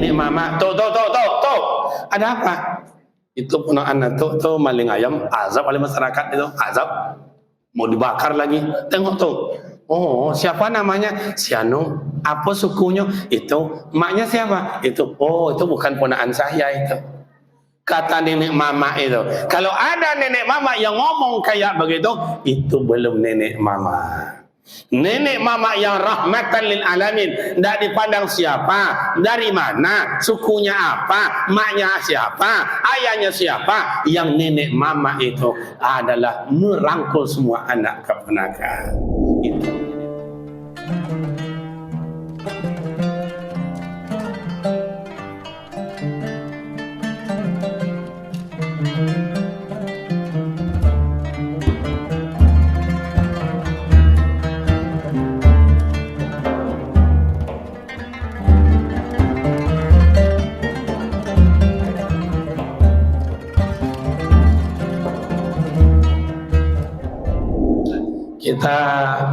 nenek mama, tuh. Ada apa? Itu ponakan tuh maling ayam, azab oleh masyarakat itu, azab. Mau dibakar lagi. Tengok tuh. Oh, siapa namanya? Si Anu. Apa sukunya? Itu. Maknya siapa? Itu. Oh, itu bukan ponakan saya itu. Kata nenek mama itu. Kalau ada nenek mama yang ngomong kayak begitu, itu belum nenek mama. Nenek mama yang rahmatan lil alamin, tidak dipandang siapa, dari mana, sukunya apa, maknya siapa, ayahnya siapa. Yang nenek mama itu adalah merangkul semua anak keponakan. Itu. Kita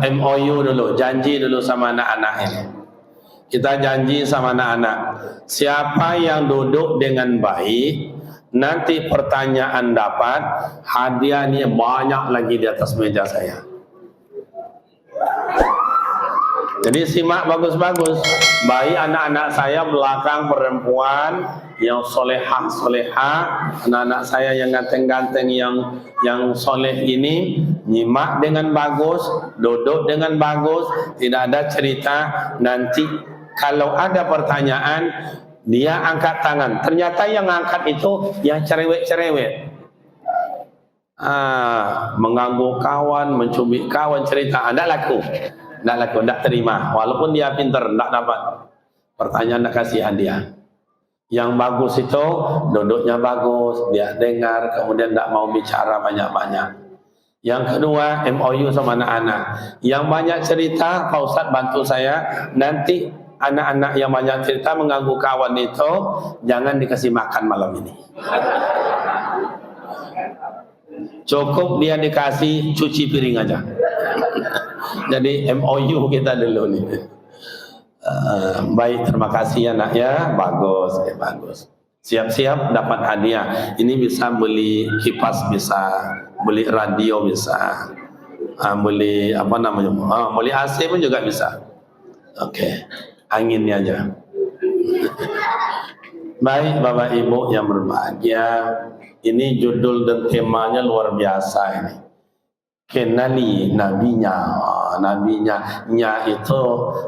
MOU dulu, janji dulu sama anak-anak ini. Kita janji sama anak-anak, siapa yang duduk dengan baik, nanti pertanyaan dapat, hadiahnya banyak lagi di atas meja saya. Jadi simak bagus-bagus. Baik anak-anak saya belakang perempuan yang solehah, anak-anak saya yang ganteng-ganteng yang soleh ini, nyimak dengan bagus, duduk dengan bagus, tidak ada cerita. Nanti kalau ada pertanyaan, dia angkat tangan. Ternyata yang angkat itu yang cerewet-cerewet. Mengganggu kawan, mencubit kawan, cerita. Tidak laku, tidak terima. Walaupun dia pintar, tidak dapat. Pertanyaan tidak kasih hadiah. Yang bagus itu duduknya bagus, dia dengar, kemudian tidak mau bicara banyak-banyak. Yang kedua, MOU sama anak-anak. Yang banyak cerita, Pak Ustadz bantu saya. Nanti anak-anak yang banyak cerita mengganggu kawan itu, jangan dikasih makan malam ini. Cukup dia dikasih cuci piring aja. Jadi MOU kita dulu nih. Baik, terima kasih anak ya, bagus, bagus. Siap-siap dapat hadiah. Ini bisa beli kipas, bisa beli radio, bisa beli apa namanya, beli AC pun juga bisa. Oke, anginnya aja. Baik Bapak Ibu yang berbahagia, ini judul dan temanya luar biasa ini. Kenali nabinya. Nabinya itu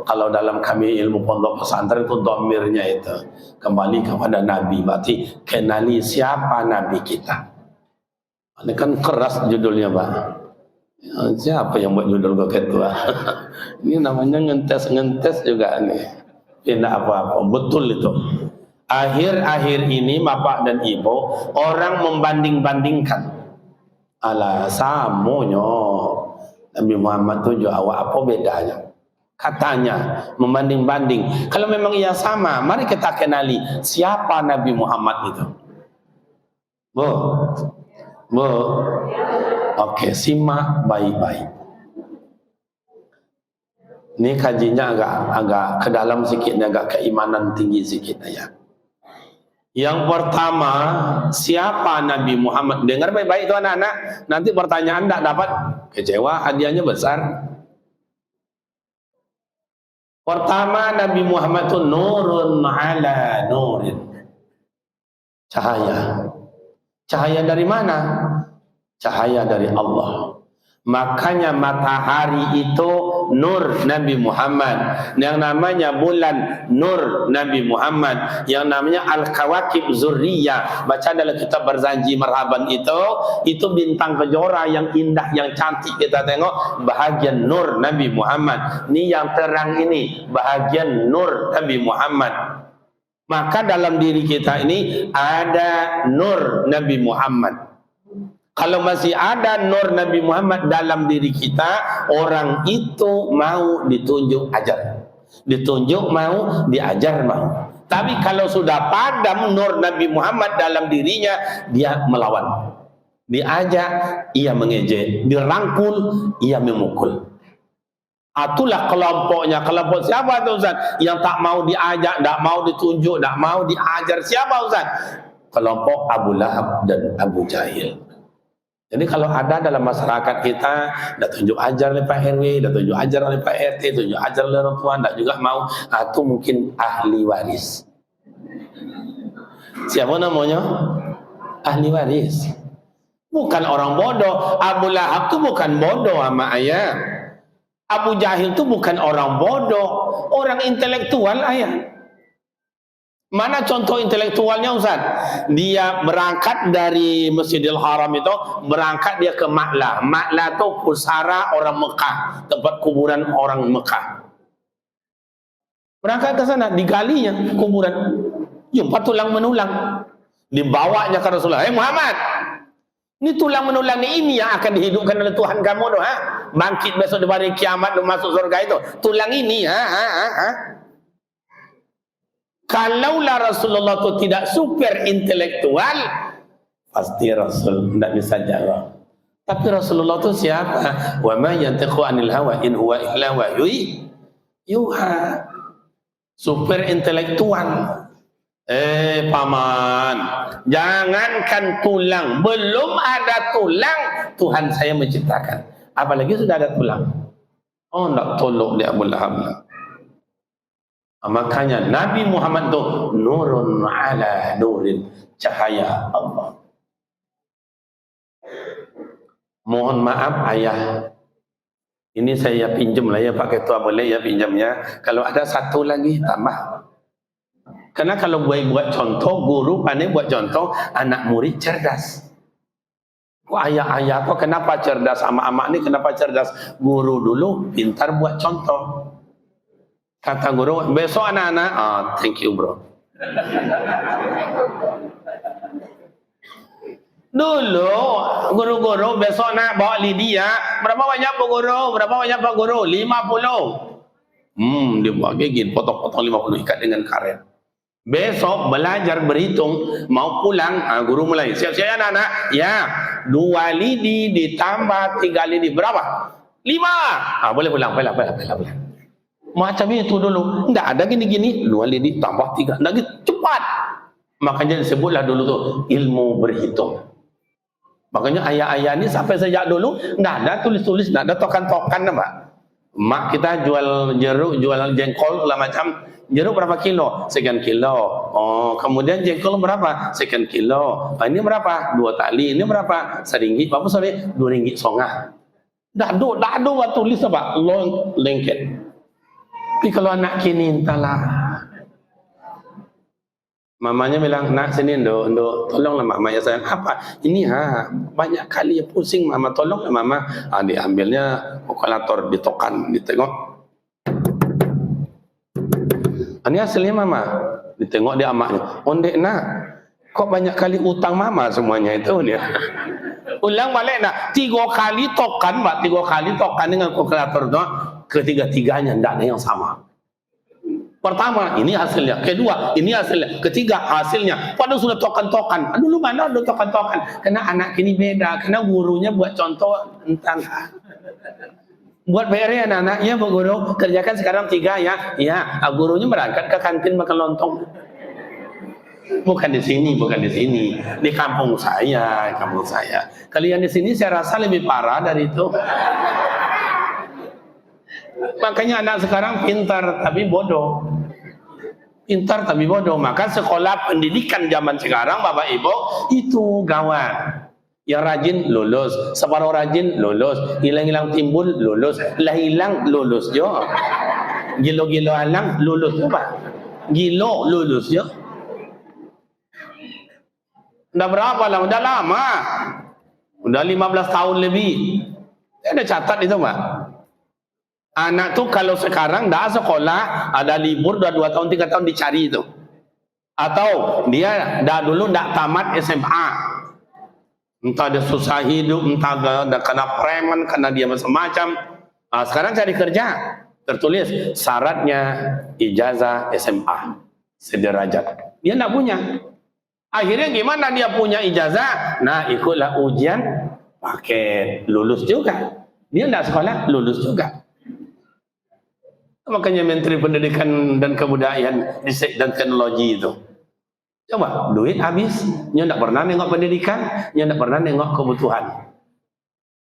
kalau dalam kami ilmu pondok pesantren itu domirnya itu kembali kepada nabi, berarti kenali siapa nabi kita. Ini kan keras judulnya Pak. Siapa yang buat judul ke ketua? Ini namanya ngentes juga nih. Tidak apa-apa, betul itu. Akhir-akhir ini Bapak dan Ibu orang membanding-bandingkan. Alah samonyo Nabi Muhammad itu awak apa bedanya? Katanya membanding-banding. Kalau memang ia sama, mari kita kenali siapa Nabi Muhammad itu. Bu. Oke, simak baik-baik. Ini kajinya agak ke dalam sedikit, agak keimanan tinggi sedikit ya. Yang pertama, siapa Nabi Muhammad? Dengar baik-baik itu anak-anak. Nanti pertanyaan tidak dapat, kecewa, hadiahnya besar. Pertama, Nabi Muhammad itu nurun ala nurin. Cahaya. Cahaya dari mana? Cahaya dari Allah. Makanya matahari itu nur Nabi Muhammad, yang namanya bulan nur Nabi Muhammad, yang namanya al-kawakib zurriyah. Baca dalam kitab Berzanji Marhaban itu bintang kejora yang indah, yang cantik. Kita tengok bahagian nur Nabi Muhammad. Ini yang terang ini bahagian nur Nabi Muhammad. Maka dalam diri kita ini ada nur Nabi Muhammad. Kalau masih ada nur Nabi Muhammad dalam diri kita, orang itu mau ditunjuk ajar. Ditunjuk mau, diajar mau. Tapi kalau sudah padam nur Nabi Muhammad dalam dirinya, dia melawan. Diajak, ia mengejek. Dirangkul, ia memukul. Itulah kelompoknya. Kelompok siapa tu Ustaz? Yang tak mau diajak, tak mau ditunjuk, tak mau diajar. Siapa Ustaz? Kelompok Abu Lahab dan Abu Jahil. Jadi kalau ada dalam masyarakat kita, dah tunjuk ajar oleh Pak RW, dah tunjuk ajar oleh Pak RT, tunjuk ajar oleh orang tua, tak juga mau, itu mungkin ahli waris. Siapa namanya? Ahli waris. Bukan orang bodoh. Abu Lahab tu bukan bodoh sama ayah. Abu Jahil tu bukan orang bodoh, orang intelektual ayah. Mana contoh intelektualnya Ustaz? Dia berangkat dari Masjidil Haram itu, berangkat dia ke Ma'lah. Ma'lah itu pusara orang Mekah, tempat kuburan orang Mekah. Berangkat ke sana, digalinya kuburan. Jumpa tulang menulang. Dibawanya ke Rasulullah. Muhammad, ini tulang menulang ini yang akan dihidupkan oleh Tuhan kamu tu, bangkit besok di hari kiamat tu masuk surga itu. Tulang ini, Kalaulah Rasulullah tu tidak super intelektual, pasti Rasul tidak bisa jawab. Tapi Rasulullah tu siapa? Wa ma yantiqu anil hawa in huwa illa wahyu yuha. Super intelektual. Paman, jangankan tulang, belum ada tulang Tuhan saya menciptakan, apalagi sudah ada tulang. Oh, nak tolong dia Abu Lahab. Makanya Nabi Muhammad tu nurun ala nurin, cahaya Allah. Mohon maaf ayah, ini saya pinjam lah ya Pak Ketua, boleh ya pinjamnya. Kalau ada satu lagi tambah. Karena kalau buat contoh, guru pandai buat contoh, anak murid cerdas. Kok ayah-ayah kok kenapa cerdas, amak-amak ni kenapa cerdas? Guru dulu pintar buat contoh. Kata guru, besok anak-anak, thank you bro. Dulu guru-guru besok nak bawa Lydia, berapa banyak Pak Guru? Berapa banyak Pak Guru? 50. Dia buat gigit, potong-potong 50 ikat dengan karet. Besok belajar berhitung, mau pulang, guru mulai, siap-siap anak-anak, ya, 2 lidi ditambah 3 lidi, berapa? 5. Boleh pulang, boleh. Macam itu dulu, tidak ada gini-gini, 2 lidi tambah 3, tidak gitu, cepat. Makanya disebutlah dulu tu ilmu berhitung. Makanya ayah-ayah ni sampai sejak dulu tidak ada tulis-tulis, tidak ada tokan-tokan, Pak. Mak kita jual jeruk, jual jengkol segala macam. Jeruk berapa kilo? Sekian kilo. Kemudian jengkol berapa? Sekian kilo. Ini berapa? 2 tali. Ini berapa? RM1. Berapa sorry? RM2.5. Dah ada tulis apa? Long lengket. Tapi kalau anak kini entahlah. Mamanya bilang, nak sini nduk, tolonglah mama ya sayang. Apa? Ini banyak kali pusing mama, tolonglah mama. Diambilnya kalkulator, ditokan, ditengok. Ini hasilnya mama. Ditengok dia amaknya. Ondek nak, kok banyak kali utang mama semuanya itu dia. Ulang balik nak, 3 kali tokan, Pak, 3 kali tokan dengan kalkulator itu, ketiga-tiganya tidak ada yang sama. Pertama, ini hasilnya. Kedua, ini hasilnya. Ketiga, hasilnya. Padahal sudah tokan-tokan. Dulu mana ada tokan-tokan? Karena anak ini beda. Karena gurunya buat contoh tentang buat PR anak-anaknya, Bu Guru. Kerjakan sekarang 3 ya. Ya, gurunya berangkat ke kantin makan lontong. Bukan di sini, bukan di sini. Di kampung saya, Kalian di sini saya rasa lebih parah dari itu. Makanya anak sekarang pintar tapi bodoh. Pintar tapi bodoh. Maka sekolah pendidikan zaman sekarang Bapak Ibu itu gawat. Yang rajin lulus, separuh rajin lulus, hilang-hilang timbul lulus, lah hilang lulus jo. Gilo-gilo alang lulus jo Pak. Gilo lulus jo. Udah berapa lah? Udah lama. Udah 15 tahun lebih. Ada catat itu Pak. Anak tuh kalau sekarang dah sekolah, ada libur 2 tahun 3 tahun dicari itu. Atau dia dah dulu dah tamat SMA. Entah dia susah hidup, entah dia kena preman, kena dia macam-macam. Sekarang cari kerja. Tertulis syaratnya ijazah SMA sederajat. Dia tidak punya. Akhirnya gimana dia punya ijazah? Nah, ikutlah ujian paket, lulus juga. Dia tidak sekolah, lulus juga. Makanya Menteri Pendidikan dan Kebudayaan, Riset dan Teknologi itu. Coba, duit habis, dia tidak pernah nengok pendidikan, dia tidak pernah nengok kebutuhan.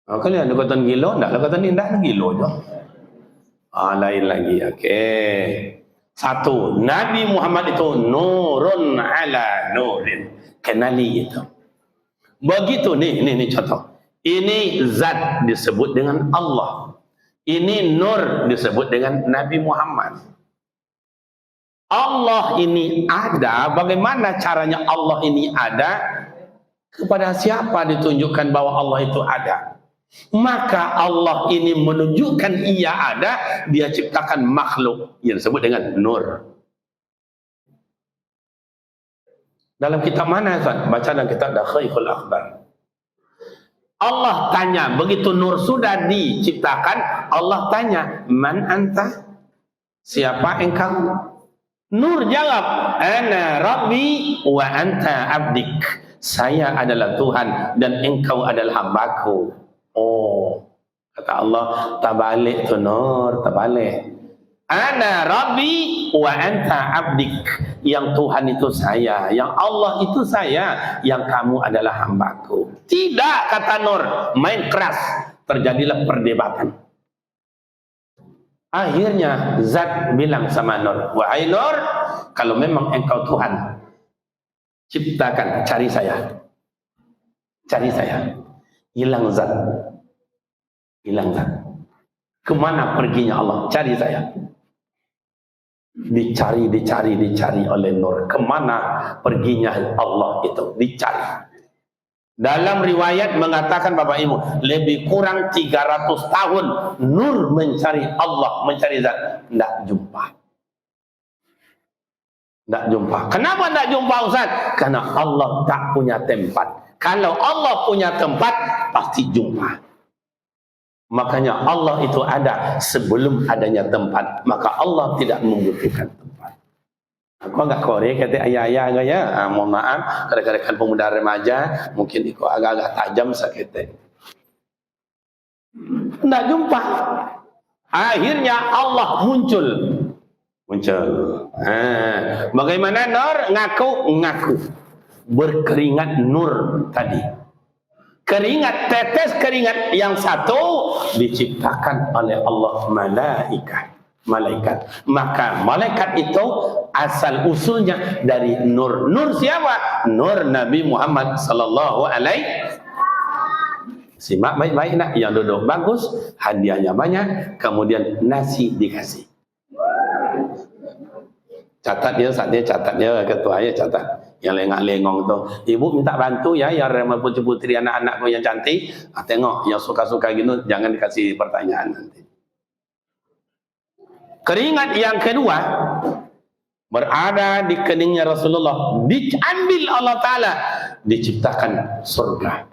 Kalau ada kata gilo, tidak ada kata indah, gilo je. Lain lagi, okey. Satu, Nabi Muhammad itu nurun ala nurin. Kenali itu. Begitu ni contoh. Ini zat disebut dengan Allah. Ini nur disebut dengan Nabi Muhammad. Allah ini ada, bagaimana caranya Allah ini ada? Kepada siapa ditunjukkan bahwa Allah itu ada? Maka Allah ini menunjukkan ia ada, dia ciptakan makhluk yang disebut dengan nur. Dalam kitab mana Ustaz? Baca dalam kitab Dakhaikul Akhbar. Allah tanya, begitu nur sudah diciptakan, Allah tanya, man anta? Siapa engkau? Nur jawab, ana rabbi wa anta abdik. Saya adalah Tuhan dan engkau adalah hambaku. Oh, kata Allah, tabalik tu Nur, tabalik. Ana rabbi wa anta abdik. Yang Tuhan itu saya, yang Allah itu saya, yang kamu adalah hambaku. Tidak, kata Nur, main keras. Terjadilah perdebatan. Akhirnya Zat bilang sama Nur, wahai Nur, kalau memang engkau Tuhan, ciptakan, cari saya. Cari saya. Hilang Zat. Hilang Zat. Kemana perginya Allah? Cari saya. Dicari oleh Nur. Kemana perginya Allah itu? Dicari. Dalam riwayat mengatakan Bapak Ibu, lebih kurang 300 tahun Nur mencari Allah, mencari Zat. Tidak jumpa. Tidak jumpa. Kenapa tidak jumpa Ustaz? Karena Allah tak punya tempat. Kalau Allah punya tempat, pasti jumpa. Makanya Allah itu ada sebelum adanya tempat. Maka Allah tidak membutuhkan tempat. Aku agak korek kata ayah-ayah ya. Mohon maaf, kadang-kadang pemuda remaja mungkin ikut agak-agak tajam sakit. Tidak jumpa. Akhirnya Allah muncul. Bagaimana Nur? Ngaku. Berkeringat Nur tadi. Keringat, tetes keringat yang satu diciptakan oleh Allah malaikat. Maka malaikat itu asal usulnya dari Nur. Nur siapa? Nur Nabi Muhammad sallallahu alaihi. Simak baik-baik nak, yang duduk bagus, hadiahnya banyak, kemudian nasi dikasih. Catat dia, saat dia catat dia, ketua ya catat. Yang lengak-lengong tu, ibu minta bantu ya, yang ramai putri-putri anak-anakku yang cantik. Tengok, yang suka-suka gitu, jangan dikasih pertanyaan nanti. Keringat yang kedua berada di keningnya Rasulullah, diambil Allah Ta'ala, diciptakan surga.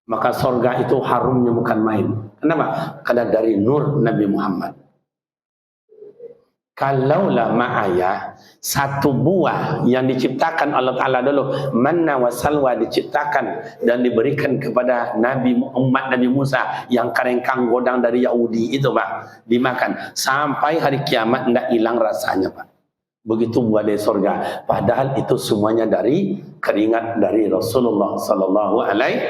Maka surga itu harumnya bukan main. Kenapa? Karena dari nur Nabi Muhammad. Kalaulah ma'aya, satu buah yang diciptakan Allah Ta'ala dulu, manna wa salwa, diciptakan dan diberikan kepada umat Nabi Musa yang karengkang godang dari Yahudi itu Pak, dimakan sampai hari kiamat tidak hilang rasanya Pak. Begitu buah dari surga, padahal itu semuanya dari keringat dari Rasulullah sallallahu alaihi.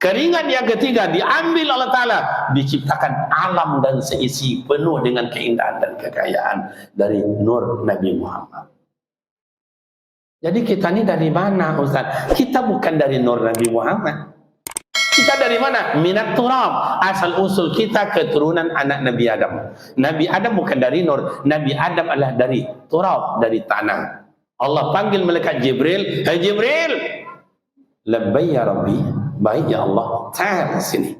Keringat yang ketiga diambil Allah Ta'ala, diciptakan alam dan seisi penuh dengan keindahan dan kekayaan dari nur Nabi Muhammad. Jadi kita ni dari mana Ustaz? Kita bukan dari nur Nabi Muhammad. Kita dari mana? Minat turab. Asal usul kita keturunan anak Nabi Adam. Nabi Adam bukan dari nur. Nabi Adam adalah dari turab, dari tanah. Allah panggil malaikat Jibril, "Hai Jibril." "Labbaik ya Rabbi." "Baik ya Allah." "Ta'al sini."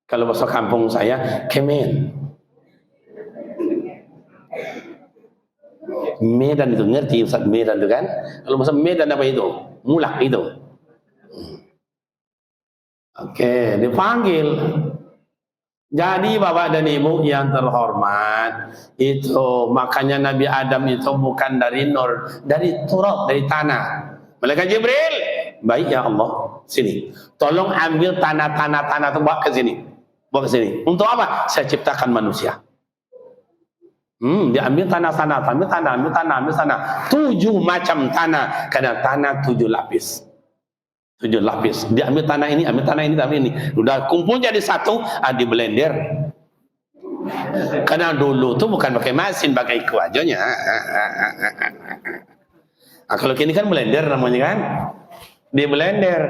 Kalau bahasa kampung saya, kemen. Medan itu, ngerti Ustaz Medan itu kan? Kalau bahasa Medan apa itu? Mulak itu. Oke, dipanggil. Jadi Bapak dan Ibu yang terhormat, itu makanya Nabi Adam itu bukan dari nur, dari turab, dari tanah. Malaikat Jibril, "Baik ya Allah, sini. Tolong ambil tanah itu bawa ke sini. Bawa ke sini. Untuk apa? Saya ciptakan manusia." Dia ambil tanah sana, ambil tanah. 7 macam tanah. Karena tanah 7 lapis. 7 lapis. Dia ambil tanah ini, ambil ini. Udah kumpul jadi satu, di blender. Karena dulu tuh bukan pakai mesin, pakai kuajonya. Kalau kini kan blender namanya kan. Di blender.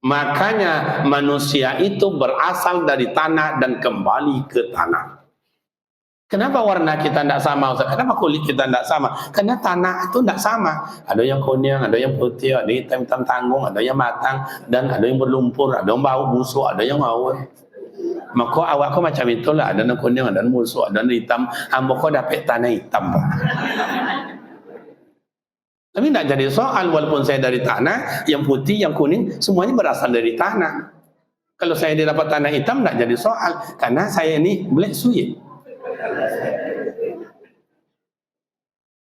Makanya manusia itu berasal dari tanah dan kembali ke tanah. Kenapa warna kita tidak sama, Ustaz? Kenapa kulit kita tidak sama? Karena tanah itu tidak sama. Ada yang kuning, ada yang putih, ada yang hitam tanggung, ada yang matang, dan ada yang berlumpur, ada yang bau busuk, ada yang ngawur. Maka awak kau macam itulah, ada yang kuning, ada yang busuk, ada yang hitam. Hamba kau dapat tanah hitam. Tapi tidak jadi soal, walaupun saya dari tanah, yang putih, yang kuning, semuanya berasal dari tanah. Kalau saya dapat tanah hitam, tidak jadi soal. Karena saya ini black suit.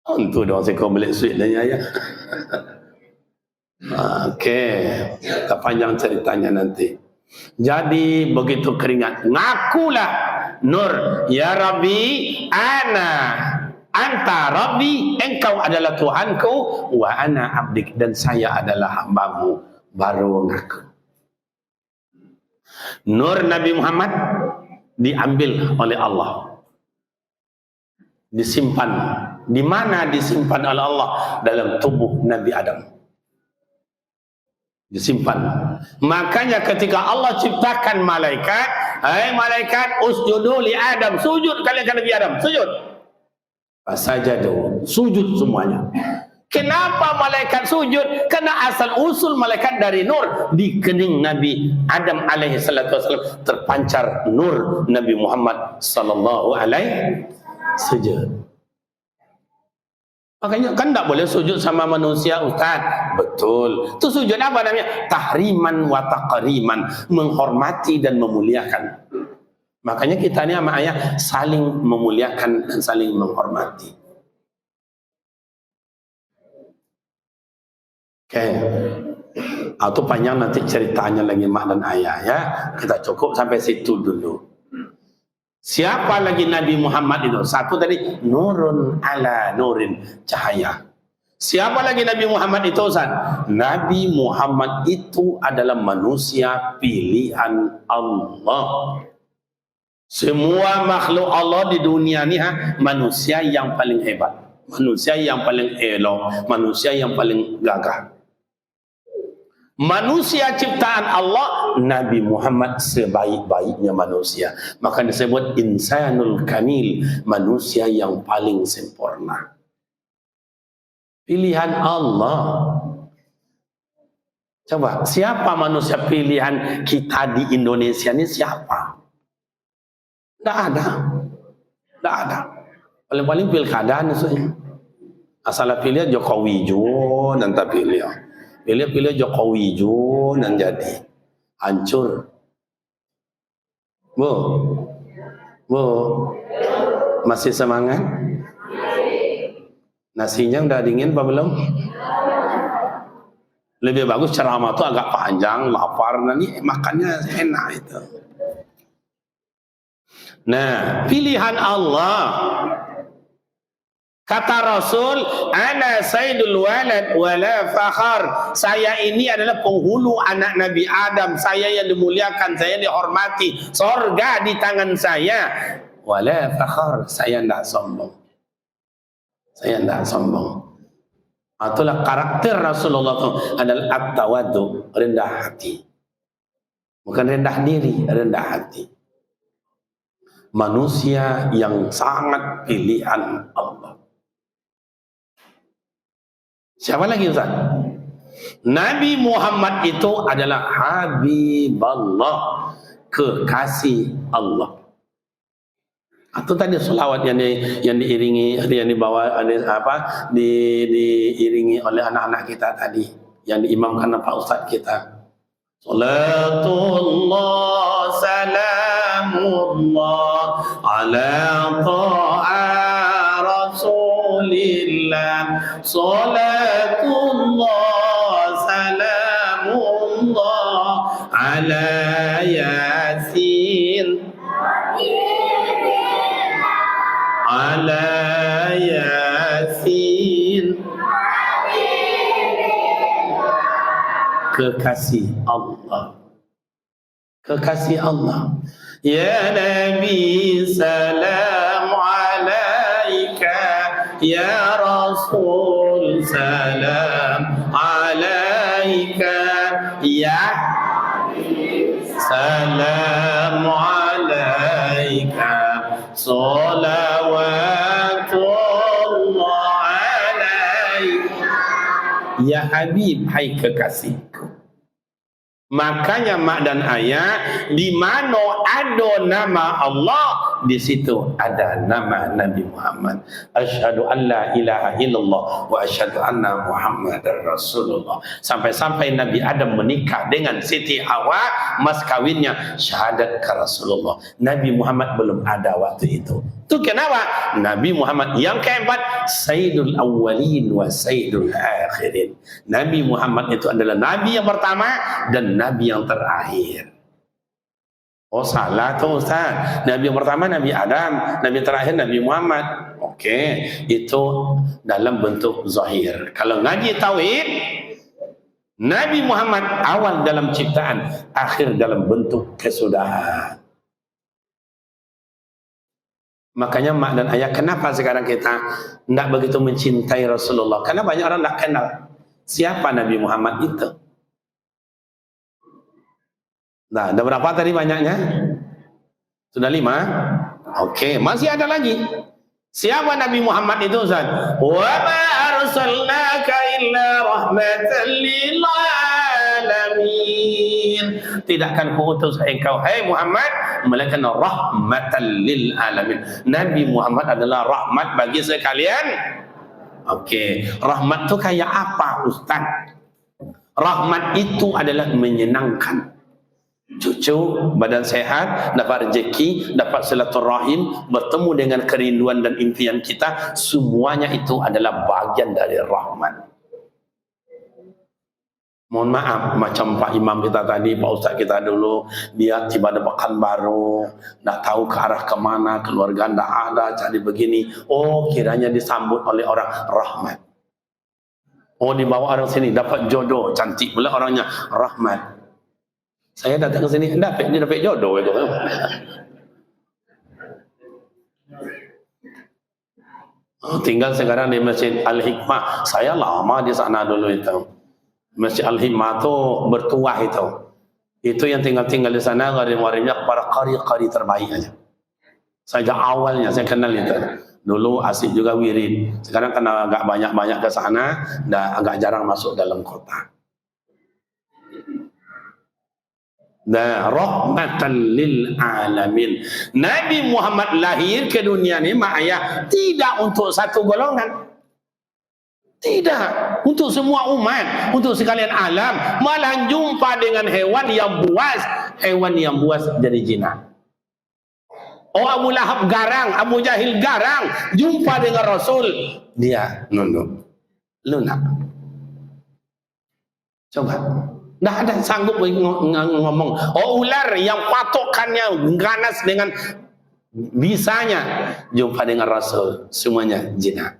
Untuk dong saya kau beli suit dan ya. Okey, tak panjang ceritanya nanti. Jadi begitu keringat, ngakulah Nur, ya Rabbi, anta Rabbi, engkau adalah Tuhanku, wa ana abdik, dan saya adalah hambamu. Baru ngaku. Nur Nabi Muhammad diambil oleh Allah. Disimpan. Di mana disimpan oleh Allah? Dalam tubuh Nabi Adam. Disimpan. Makanya ketika Allah ciptakan malaikat, hai malaikat, usjudu li Adam, sujud kalian ke Nabi Adam, sujud. Fasajadu, sujud semuanya. Kenapa malaikat sujud? Karena asal usul malaikat dari nur. Di kening Nabi Adam alaihi salatu wasallam terpancar nur Nabi Muhammad sallallahu alaihi sujud. Makanya kan tak boleh sujud sama manusia, Ustaz. Betul. Itu sujud apa namanya? Tahriman wa taqriman, menghormati dan memuliakan. Makanya kita ni sama ayah saling memuliakan dan saling menghormati. Oke. Atau panjang nanti ceritanya lagi mak dan ayah ya. Kita cukup sampai situ dulu. Siapa lagi Nabi Muhammad itu? Satu tadi, nurun ala nurin, cahaya. Siapa lagi Nabi Muhammad itu, Ustaz? Nabi Muhammad itu adalah manusia pilihan Allah. Semua makhluk Allah di dunia ni manusia yang paling hebat, manusia yang paling elok, manusia yang paling gagah. Manusia ciptaan Allah, Nabi Muhammad sebaik-baiknya manusia. Maka disebut insanul kamil, manusia yang paling sempurna. Pilihan Allah. Coba, siapa manusia pilihan kita di Indonesia ini siapa? Tidak ada. Tidak ada. Paling-paling pilkada maksudnya. Asal pilih Jokowi juga nanti pilih. Pilih Jokowi juga dan jadi hancur. Bu, masih semangat? Nasinya udah dingin apa belum? Lebih bagus ceramah itu agak panjang, lapar, nanti makannya enak itu. Nah, pilihan Allah. Kata Rasul, ana sayyidul walad wala fakhar. Saya ini adalah penghulu anak Nabi Adam. Saya yang dimuliakan, saya yang dihormati. Sorga di tangan saya. Wala fakhar. Saya tidak sombong. Saya tidak sombong. Itulah karakter Rasulullah itu adalah at-tawaddu, rendah hati. Bukan rendah diri, rendah hati. Manusia yang sangat pilihan Allah. Siapa lagi Ustaz? Nabi Muhammad itu adalah Habibullah, kekasih Allah. Atau tadi selawat yang diiringi, yang dibawa diiringi oleh anak-anak kita tadi, yang diimamkan Pak Ustaz kita. Salatullah salamullah ala ta'a Rasulillah, salatullah salamullah ala Yasin, ala Yasin. Kekasih Allah. Kekasih Allah. Ya Nabi salam alaika, ya Rasul salam alaika, ya salam alaika, salawatullah alaika. Ya Habib, hai kekasihku. Makanya mak dan ayah, di mana ada nama Allah, di situ ada nama Nabi Muhammad. Asyhadu an la ilaha illallah wa asyhadu anna Muhammadar Rasulullah. Sampai-sampai Nabi Adam menikah dengan Siti Hawa, mas kawinnya syahadat ke Rasulullah. Nabi Muhammad belum ada waktu itu. Itu kenapa? Nabi Muhammad yang keempat, Sayyidul Awwalin wa Sayyidul Akhirin. Nabi Muhammad itu adalah Nabi yang pertama dan Nabi yang terakhir. Oh salah tuh Ustaz. Nabi yang pertama Nabi Adam, Nabi terakhir Nabi Muhammad. Oke, itu dalam bentuk zahir. Kalau ngaji tauhid, Nabi Muhammad awal dalam ciptaan, akhir dalam bentuk kesudahan. Makanya mak dan ayah, kenapa sekarang kita tidak begitu mencintai Rasulullah? Karena banyak orang tidak kenal siapa Nabi Muhammad itu. Nah, ada berapa tadi banyaknya? Sudah 5? Oke, masih ada lagi. Siapa Nabi Muhammad itu, Ustaz? Wa ma arsalnaka illa rahmatan lil alamin. Tidakkan kuutus engkau, hai Muhammad, melainkan rahmatan lil alamin. Nabi Muhammad adalah rahmat bagi sekalian. Oke, rahmat itu kayak apa, Ustaz? Rahmat itu adalah menyenangkan. Cucu badan sehat, dapat rezeki, dapat silaturahim, bertemu dengan kerinduan dan impian kita, semuanya itu adalah bagian dari rahmat. Mohon maaf, macam Pak Imam kita tadi, Pak Ustaz kita dulu, dia tiba di Pekanbaru, tak tahu ke arah kemana, keluarga tak ada, jadi begini. Oh, kiranya disambut oleh orang rahmat. Oh, dibawa orang sini, dapat jodoh, cantik pula orangnya, rahmat. Saya datang ke sini, dapat jodoh itu. Oh, tinggal sekarang di Masjid Al-Hikmah. Saya lama di sana dulu itu. Masjid Al-Hikmah itu bertuah itu. Itu yang tinggal di sana, ngarim-ngarimnya para qari-qari terbaik aja. Sejak awalnya saya kenal itu. Dulu asik juga wirid. Sekarang karena agak banyak-banyak ke sana, dan agak jarang masuk dalam kota. Nah, rahmatan lil alamin. Nabi Muhammad lahir ke dunia ini, mak ayah, tidak untuk satu golongan. Tidak, untuk semua umat, untuk sekalian alam. Malah jumpa dengan hewan yang buas, hewan yang buas jadi jinak. Oh, Abu Lahab garang, Abu Jahil garang, jumpa dengan Rasul, dia nunduk, lunak. Coba. Dah ada sanggup ngomong. Oh, ular yang patokannya ganas dengan bisanya, jumpa dengan Rasul, semuanya jinak.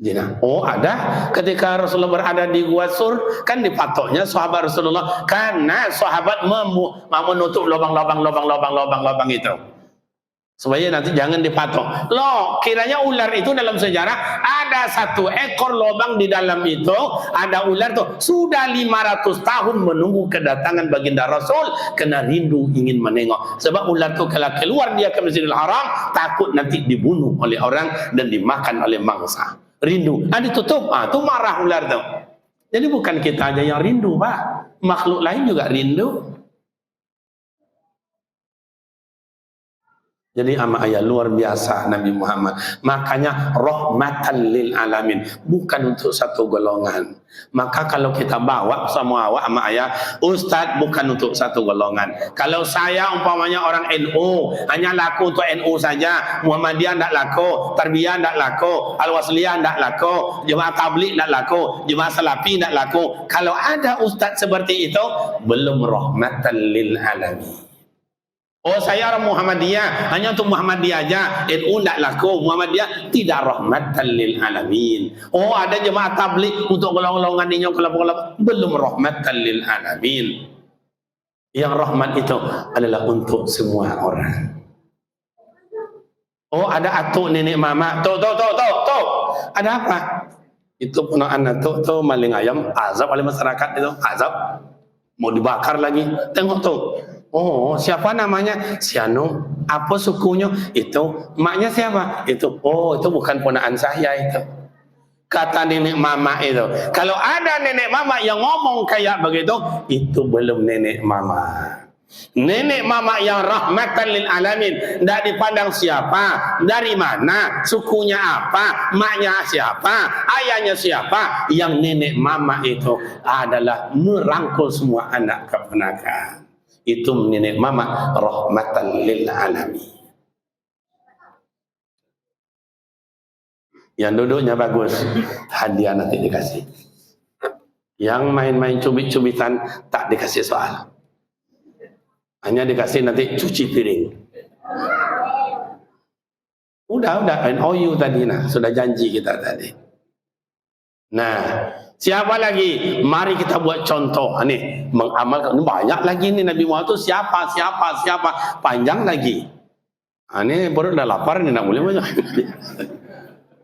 Jinak. Oh, ada ketika Rasulullah berada di Gua Sur, kan dipatoknya sahabat Rasulullah, karena sahabat mau menutup lubang itu. Supaya nanti jangan dipatok. Loh, kiranya ular itu dalam sejarah ada satu ekor lubang di dalam itu, ada ular tuh sudah 500 tahun menunggu kedatangan baginda Rasul, kena rindu ingin menengok. Sebab ular tuh kalau keluar dia ke Masjidil Haram, takut nanti dibunuh oleh orang dan dimakan oleh mangsa. Rindu. Ditutup. Tuh marah ular tuh. Jadi bukan kita aja yang rindu, Pak. Makhluk lain juga rindu. Jadi ama ayah luar biasa Nabi Muhammad. Makanya rahmatan lil alamin, bukan untuk satu golongan. Maka kalau kita bawa semua awak ama ayah, Ustaz bukan untuk satu golongan. Kalau saya umpamanya orang NU, hanya laku untuk NU saja, Muhammadiyah tidak laku, Tarbiyah tidak laku, Al-Wasliyah tidak laku, Jemaah Tabligh tidak laku, Jemaah Salafi tidak laku. Kalau ada ustaz seperti itu, belum rahmatan lil alamin. Oh, saya orang Muhammadiyah, hanya untuk Muhammadiyah aja. NU tak laku, Muhammadiyah tidak rahmatan lil alamin. Oh, ada jemaah tabligh untuk golongan-golongan ini kelapa-kelapa, belum rahmatan lil alamin. Yang rahmat itu adalah untuk semua orang. Oh, ada atuk nenek mama. Tuh. Ada apa? Itu punya anak tuh maling ayam, azab oleh masyarakat itu, azab. Mau dibakar lagi. Tengok tuh. Oh, siapa namanya? Si Anu. Apa sukunya? Itu. Maknya siapa? Itu. Oh, itu bukan ponaan saya itu. Kata nenek mama itu. Kalau ada nenek mama yang ngomong kayak begitu, itu belum nenek mama. Nenek mama yang rahmatan lil alamin, tidak dipandang siapa, dari mana, sukunya apa, maknya siapa, ayahnya siapa. Yang nenek mama itu adalah merangkul semua anak keponakan. Itu nenek mama rahmatan lil alamin. Yang duduknya bagus, hadiah nanti dikasih. Yang main-main cubit-cubitan tak dikasih soal. Hanya dikasih nanti cuci piring. Udah NOU tadi sudah janji kita tadi. Nah, siapa lagi? Mari kita buat contoh nih, mengamalkan. Banyak lagi nih Nabi Muhammad itu siapa, panjang lagi. Ini perut dah lapar nih, nak boleh banyak.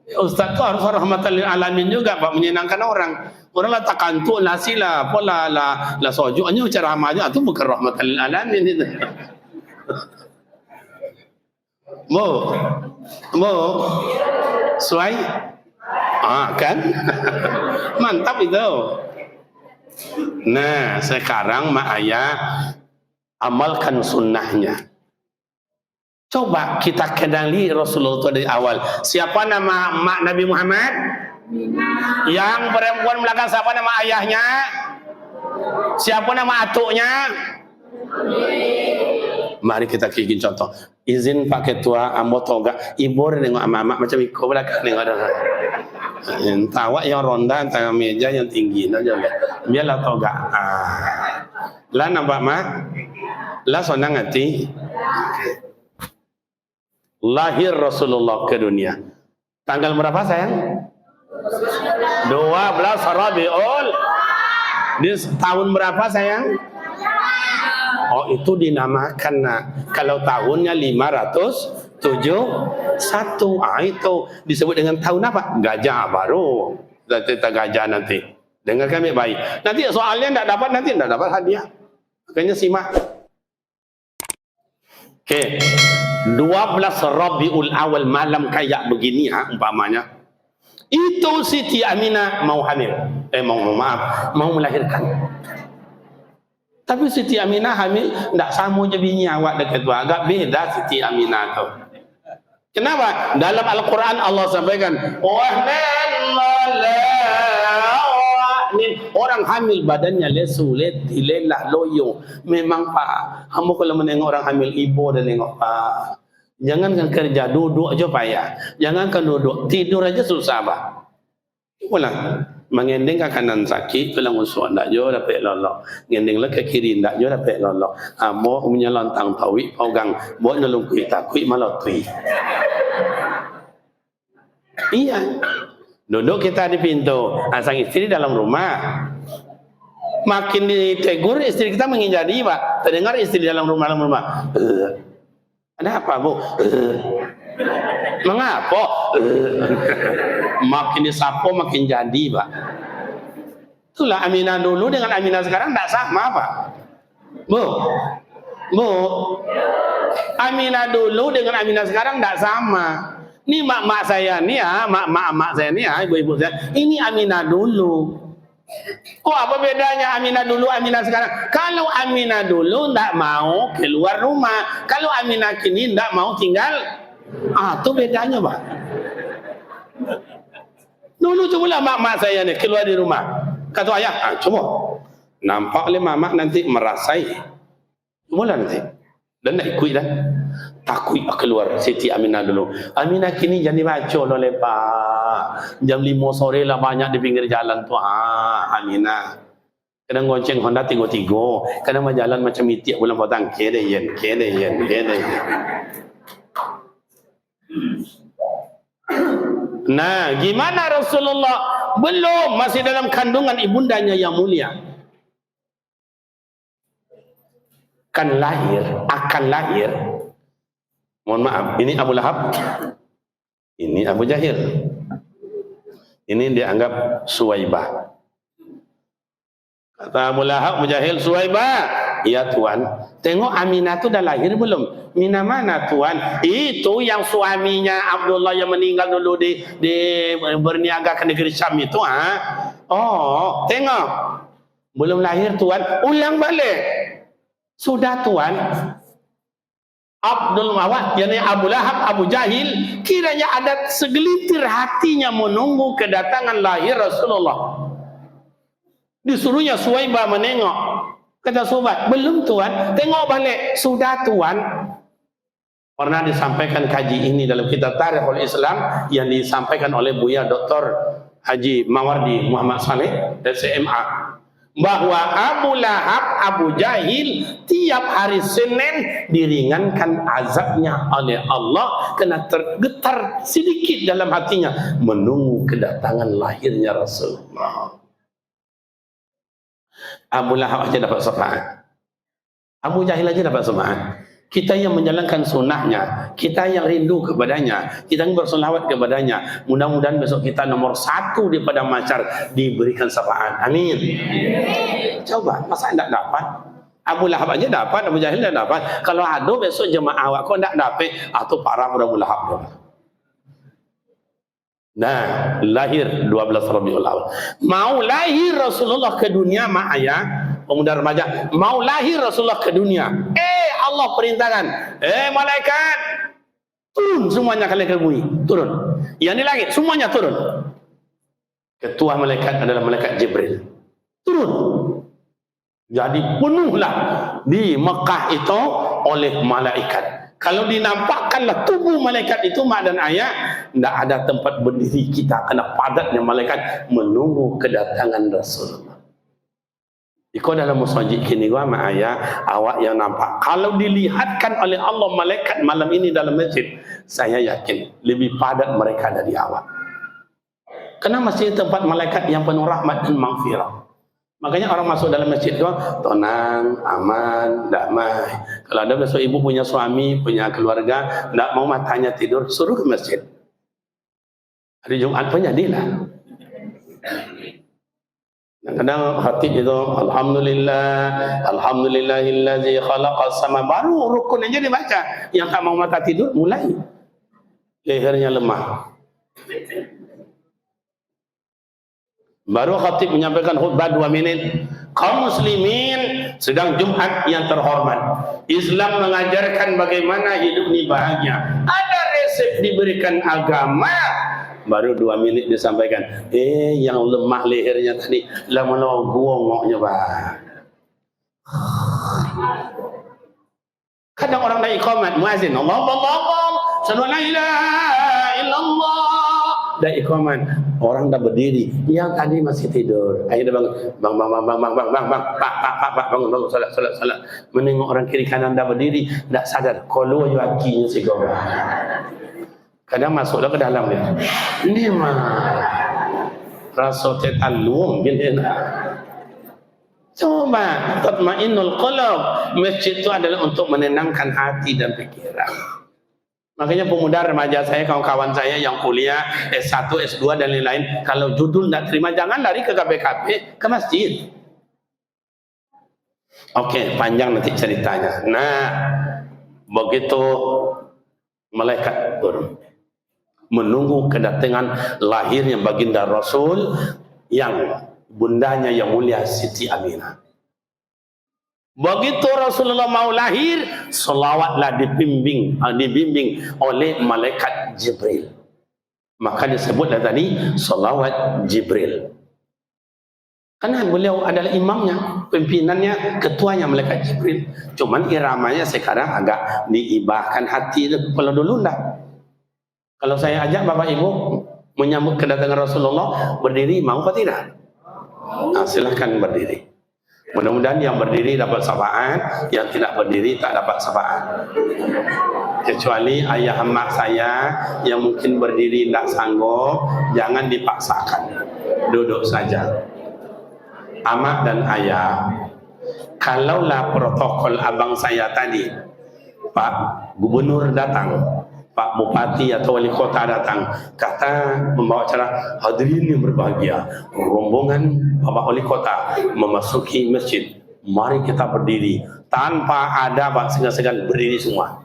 Ustaz tu harus rahmatan lil alamin juga, Pak, menyenangkan orang. Orang lah tak kantuk nasi lah, pola lah sojuk. Hanya ceramah aja, itu bukan rahmatan lil alamin itu. Mo, suai, kan? Mantap itu. Nah, sekarang mak ayah amalkan sunnahnya. Coba kita kenali Rasulullah dari awal. Siapa nama mak Nabi Muhammad? Yang perempuan belakang siapa nama ayahnya? Siapa nama atuknya? Mari kita bikin contoh. Izin Pak Ketua, ambo toga. Ibu nengok ama-ama macam ikut belakang nengok ada. Tawa yang ronda antara meja yang tinggi, juga. Biarlah toga. Lah nampak mak? Lah sonang hati. Lahir Rasulullah ke dunia. Tanggal berapa sayang? 12 Rabiul. Di tahun berapa sayang? Oh, itu dinamakan. Kalau tahunnya 571. Itu disebut dengan tahun apa? Gajah baru. Kita gajah nanti. Dengar kami baik. Nanti soalnya tidak dapat hadiah. Makanya simak. Oke. 12 Rabiul Awal malam kayak begini umpamanya. Itu Siti Aminah mau hamil. Mau melahirkan. Tapi Siti Aminah hamil tidak sama je bini awak dekat tu. Agak beda Siti Aminah tu. Kenapa? Dalam Al-Quran Allah sampaikan, orang hamil badannya lesu, letih, lelah, loyo. Memang Pak, kamu kalau menengok orang hamil ibu dan nengok Pak. Jangankan kerja, duduk aja payah. Jangankan duduk, tidur aja susah Pak. Pulang, mengending ke kanan sakit, pulang usul tak jo dapat lolok. Ngending lah ke kiri tak jo dapat lolok. Amo punya lontang tawik, paugang, buat nalung kui takui malah tui. Iya. Duduk kita di pintu, sang istri dalam rumah. Makin ditegur istri kita menghindari Pak. Terdengar istri dalam rumah. Ada apa Bu? Mengapa? Makin disapo makin jadi Pak. Itulah Aminah dulu dengan Aminah sekarang tidak sama Pak. Bu. Aminah dulu dengan Aminah sekarang tidak sama. Ini mak saya nih mak saya nih ibu-ibu saya. Ini Aminah dulu. Oh, apa bedanya Aminah dulu, Aminah sekarang? Kalau Aminah dulu tidak mau keluar rumah. Kalau Aminah kini tidak mau tinggal. Itu bedanya Pak. Dulu cobalah mak saya nih keluar di rumah. Kata ayah, coba. Nampak oleh mamak nanti merasai. Cobalah nanti. Dan nak ikut dah. Takut keluar Siti Aminah dulu. Aminah kini jadi bacol oleh Pak. Jam 5 sore lah banyak di pinggir jalan tu. Aminah. Kadang gonceng Honda tigo-tigo, kadang jalan macam itiak bulan potang, kede yen. Nah, gimana Rasulullah? Belum, masih dalam kandungan ibundanya yang mulia. Akan lahir. Mohon maaf, ini Abu Lahab, ini Abu Jahil. Ini dianggap Suwaibah. Kata Abu Lahab, Abu Jahil, Suwaibah. Ya Tuan, tengok Aminah tu dah lahir belum? Mina mana Tuan? Itu yang suaminya Abdullah yang meninggal dulu di berniaga ke negeri Syam itu. Oh, tengok. Belum lahir Tuan, ulang balik. Sudah Tuan. Abdul Mawad, yakni Abu Lahab, Abu Jahil, kiranya ada segelintir hatinya menunggu kedatangan lahir Rasulullah. Disuruhnya Suwaibah menengok. Kata Suwaibah, belum Tuan, tengok balik. Sudah Tuan. Pernah disampaikan kaji ini dalam kitab Tarikhul Islam yang disampaikan oleh Buya Dr. Haji Mawardi Muhammad Saleh dari CMA, bahwa Abu Lahab, Abu Jahil tiap hari Senin diringankan azabnya oleh Allah karena tergetar sedikit dalam hatinya menunggu kedatangan lahirnya Rasulullah. Abu Lahab aja dapat syafaat, Abu Jahil aja dapat syafaat. Kita yang menjalankan sunnahnya, kita yang rindu kepadanya, kita yang bersolawat kepadanya, mudah-mudahan besok kita nomor 1 di padang mahsyar diberikan syafaat. Amin. Coba, masa tidak dapat? Abu Lahab aja dapat, Abu Jahil dah dapat. Kalau ada besok jemaah awak kok tidak dapat, atau parah Abu Lahab. Nah, lahir 12 Rabiul Awal. Mau lahir Rasulullah ke dunia, mak ayah, pemuda remaja, mau lahir Rasulullah ke dunia. Allah perintahkan, malaikat, turun semuanya kalian ke bumi, turun. Yang di langit semuanya turun. Ketua malaikat adalah malaikat Jibril. Turun. Jadi penuhlah di Mekah itu oleh malaikat. Kalau dinampakkanlah tubuh malaikat itu, mak dan ayah, tidak ada tempat berdiri kita karena padatnya malaikat menunggu kedatangan Rasulullah. Iko dalam musajid kini gua mak ayah, awak yang nampak. Kalau dilihatkan oleh Allah malaikat malam ini dalam masjid, saya yakin lebih padat mereka dari awak. Karena masjid tempat malaikat yang penuh rahmat dan maghfirah. Makanya orang masuk dalam masjid itu tenang, aman, damai. Kalau ada besok ibu punya suami, punya keluarga, tidak mau matanya tidur, suruh ke masjid. Hari Jumat pun jadilah. Kadang khatib itu Alhamdulillahillazi khalaqas sama, baru rukun aja dibaca. Yang tak mau mata tidur mulai lehernya lemah. Baru khatib menyampaikan khutbah 2 menit. Kaum muslimin, sedang Jumat yang terhormat. Islam mengajarkan bagaimana hidup ini bahagia. Ada resep diberikan agama. Baru 2 menit disampaikan. Yang lemah lehernya tadi, lama-lama guongoknya bah. Kadang orang dah iqamat, muazin, Allah, sallallahu la ilaha illallah. Dah iqamat, orang dah berdiri, yang tadi masih tidur. Akhirnya bang, pak, bangun, salat. Menengok orang kiri kanan dah berdiri, tak sadar, kalau yakinya si gawat. Kadang masuklah ke dalam dia. Ini mah rasa tetalung gini nak. Coba tatmainnul qulub. Masjid itu adalah untuk menenangkan hati dan pikiran. Makanya pemuda remaja saya, kawan-kawan saya yang kuliah S1, S2 dan lain-lain, kalau judul tidak terima jangan lari ke KPKP, ke masjid. Oke, panjang nanti ceritanya. Nah, begitu malaikat turun menunggu kedatangan lahirnya baginda Rasul yang bundanya yang mulia Siti Aminah. Begitu Rasulullah mau lahir, selawatlah dibimbing oleh malaikat Jibril. Maka disebutlah tadi selawat Jibril. Karena beliau adalah imamnya, pimpinannya, ketuanya malaikat Jibril. Cuman iramanya sekarang agak diibahkan hati. Kalau dulu enggak. Kalau saya ajak Bapak Ibu menyambut kedatangan Rasulullah, berdiri mau apa tidak? Nah, silahkan berdiri. Mudah-mudahan yang berdiri dapat syafaat, yang tidak berdiri tak dapat syafaat. Kecuali ayah mak saya yang mungkin berdiri tidak sanggup, jangan dipaksakan, duduk saja. Amak dan ayah, kalaulah protokol abang saya tadi, Pak Gubernur datang, Pak Bupati atau Wali Kota datang, kata membawa acara, hadirin yang berbahagia, rombongan Bapak Wali Kota memasuki masjid, mari kita berdiri, tanpa ada segan-segan berdiri semua.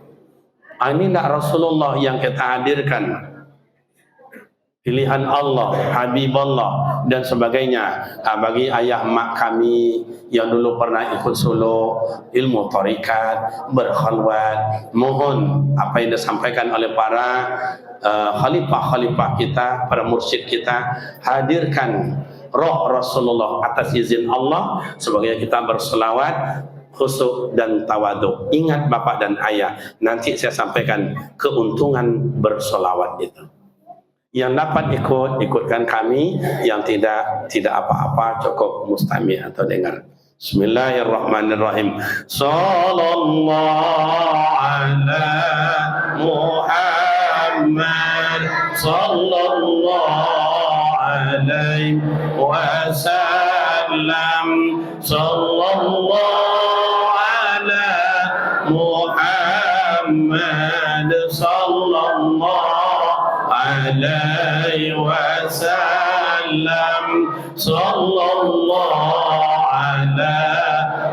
Ini tidak Rasulullah yang kita hadirkan, pilihan Allah, Habibullah dan sebagainya. Bagi ayah mak kami yang dulu pernah ikut solo ilmu tarikat, berkhalwat, mohon apa yang disampaikan oleh para khalifah-khalifah kita, para mursyid kita, hadirkan roh Rasulullah atas izin Allah sebagai kita berselawat khusyuk dan tawaduk. Ingat bapak dan ayah, nanti saya sampaikan keuntungan berselawat itu. Yang dapat ikutkan kami, yang tidak apa-apa, cukup mustami' atau dengar. Bismillahirrahmanirrahim. Sallallahu ala Muhammad sallallahu alaihi wasallam. Sallallahu ala Muhammad sallallahu alaihi wasallam. Sallallahu ala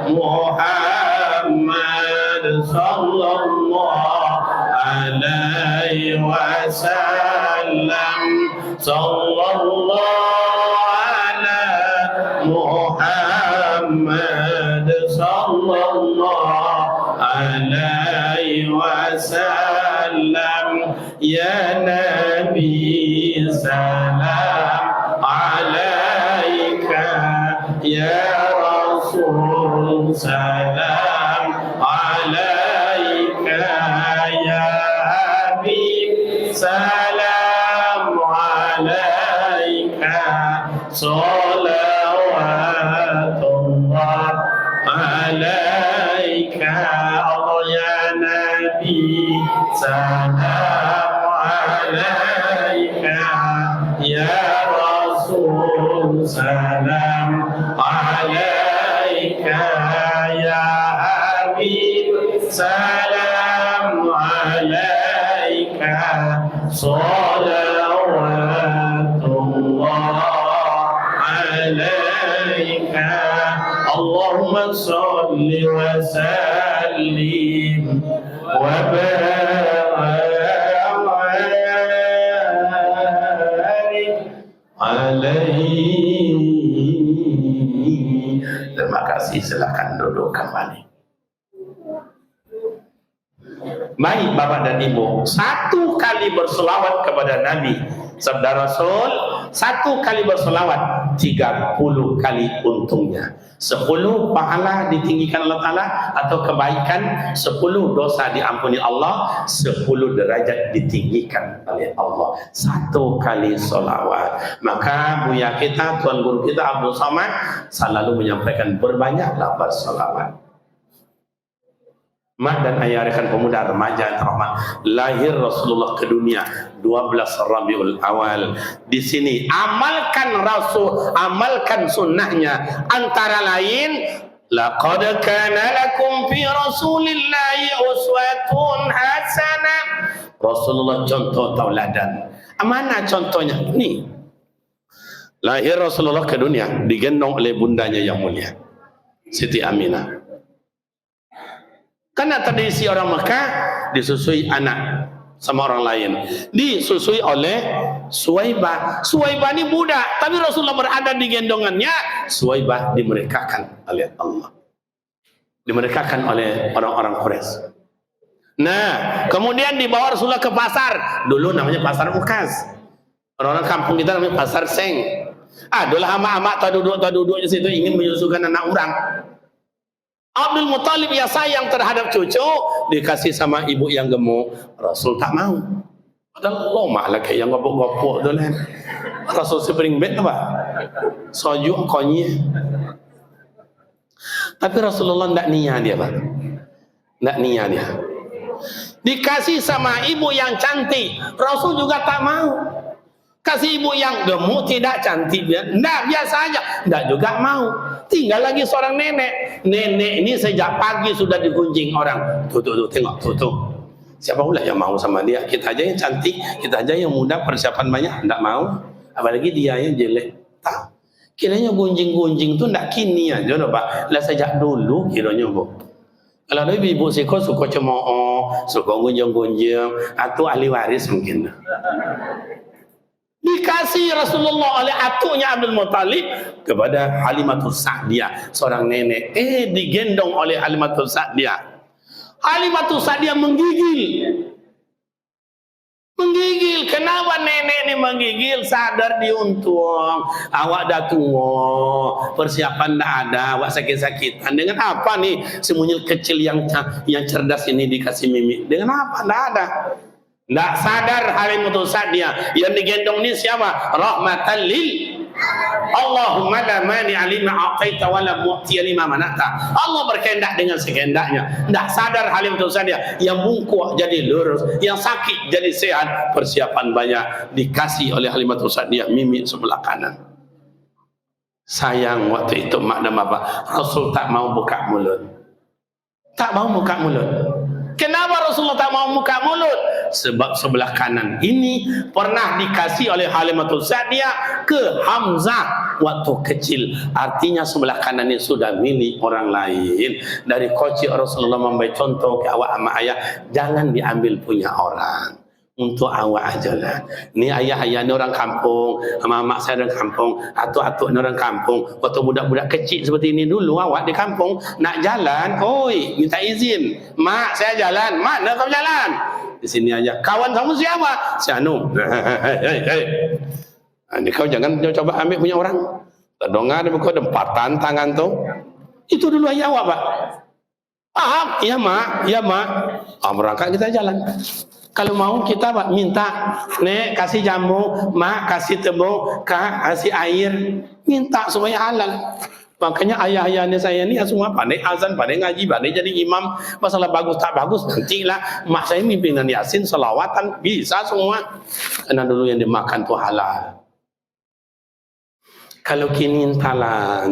Muhammad sallallahu alaihi wasallam. Sallallahu ala Muhammad sallallahu alaihi wasallam. Ya Nabi salam alaika, ya Rasul salam alaika, ya Habib salam alaika, salawatullah alaika. Allah ya Nabi salam alaika, ya Rasul salam alaika, ya Habib salam alaika, salawatullah alaika. Allahumma salli wa sallim wa alaihi. Terima kasih, silakan duduk kembali. Baik Bapak dan Ibu, satu kali berselawat kepada Nabi sabda Rasul, satu kali berselawat 30 kali untungnya. 10 pahala ditinggikan Allah Ta'ala atau kebaikan, 10 dosa diampuni Allah, 10 derajat ditinggikan oleh Allah. Satu kali solawat. Maka buya kita, tuan guru kita Abdul Somad selalu menyampaikan berbanyaklah bersolawat. Mak dan ayah rekan pemuda remaja yang terhormat, lahir Rasulullah ke dunia 12 Rabiul Awal. Di sini amalkan Rasul, amalkan sunnahnya, antara lain laqad kana lakum fi Rasulillahi uswatun hasanah. Rasulullah contoh tauladan. Mana contohnya? Ini lahir Rasulullah ke dunia digendong oleh bundanya yang mulia Siti Aminah. Karena tradisi orang Mekah disusui anak sama orang lain, disusui oleh Suwaibah. Suwaibah ini budak, tapi Rasulullah berada di gendongannya. Suwaibah dimerdekakan oleh Allah, dimerdekakan oleh orang-orang Quraisy. Nah, kemudian dibawa Rasulullah ke pasar. Dulu namanya pasar Ukaz. Orang-orang kampung kita namanya pasar Seng. Adalah ama-ama tak duduk di situ ingin menyusukan anak orang. Abdul Muttalib yang sayang terhadap cucu dikasih sama ibu yang gemuk. Rasul tak mau. Padahal lomah lah kayak yang gopok-gopok tu lah. Rasul sebering bet apa? Sojuk konyi. Tapi Rasulullah tidak niat dia, Pak. Tidak niat dia. Dikasih sama ibu yang cantik, Rasul juga tak mau. Kasih ibu yang gemuk, tidak cantik, tidak, biasa aja, tidak juga mau. Tinggal lagi seorang nenek. Nenek ini sejak pagi sudah digunjing orang. Tuh, tengok, tuh. Siapa pula yang mau sama dia? Kita aja yang cantik, kita aja yang muda, persiapan banyak, tidak mau. Apalagi dia yang jelek. Tak. Kiranya gunjing-gunjing tu tidak kini aja, Pak. Lah sejak dulu kiranya, Bu. Kalau ada ibu suka cemooh, suka gunjing-gunjing, atau ahli waris mungkin. Dikasih Rasulullah oleh atuknya Abdul Muttalib kepada Halimatul Sa'diyah, seorang nenek. Digendong oleh Halimatul Sa'diyah. Halimatul Sa'diyah menggigil. Kenapa nenek ini menggigil? Sadar diuntung. Awak dah tua, persiapan dah ada, awak sakit-sakitan. Dengan apa nih semunyil kecil yang cerdas ini dikasih mimi? Dengan apa? Dah ada. Tak sadar Halimatul Sa'diyah yang digendong ni siapa? Rahmatan lil Allahumma la mani'a lima a'taita wa la mu'tiya lima mana'ta. Allah berkehendak dengan sekehendaknya. Tak sadar Halimatul Sa'diyah yang bungkuk jadi lurus, yang sakit jadi sehat. Persiapan banyak dikasih oleh Halimatul Sa'diyah mimi sebelah kanan. Sayang waktu itu mak dan bapak, Rasul tak mau buka mulut. Tak mau buka mulut. Kenapa Rasulullah tak mau buka mulut? Sebab sebelah kanan ini pernah dikasih oleh Halimatul Sa'diyah ke Hamzah waktu kecil. Artinya sebelah kanan ini sudah milik orang lain. Dari kecil Rasulullah memberi contoh ke awak sama ayah, jangan diambil punya orang. Untuk awak aja lah. Ni ayah-ayah ni orang kampung, sama mak saya orang kampung, atuk-atuk ni orang kampung. Waktu budak-budak kecil seperti ini dulu, awak di kampung nak jalan, oi, minta izin. Mak, saya jalan. Mak, nak kau jalan? Di sini aja. Kawan kamu siapa? Si Anu. Ini kau jangan coba ambil punya orang. Terdengar kau dempatan tangan tu. Itu dulu ayah awak, Pak. Paham? Iya, Mak. Iya, Mak. Berangkat kita jalan. Kalau mau kita Pak minta, Nek kasih jamu, Mak kasih tebung, Kak kasih air, minta supaya halal. Makanya ayah-ayahnya saya ni semua pandai azan, pandai ngaji, pandai jadi imam. Masalah bagus tak bagus nantilah. Mak saya pimpinan Yasin, selawatan bisa semua. Karena dulu yang dimakan tu halal. Kalau kini entahlah.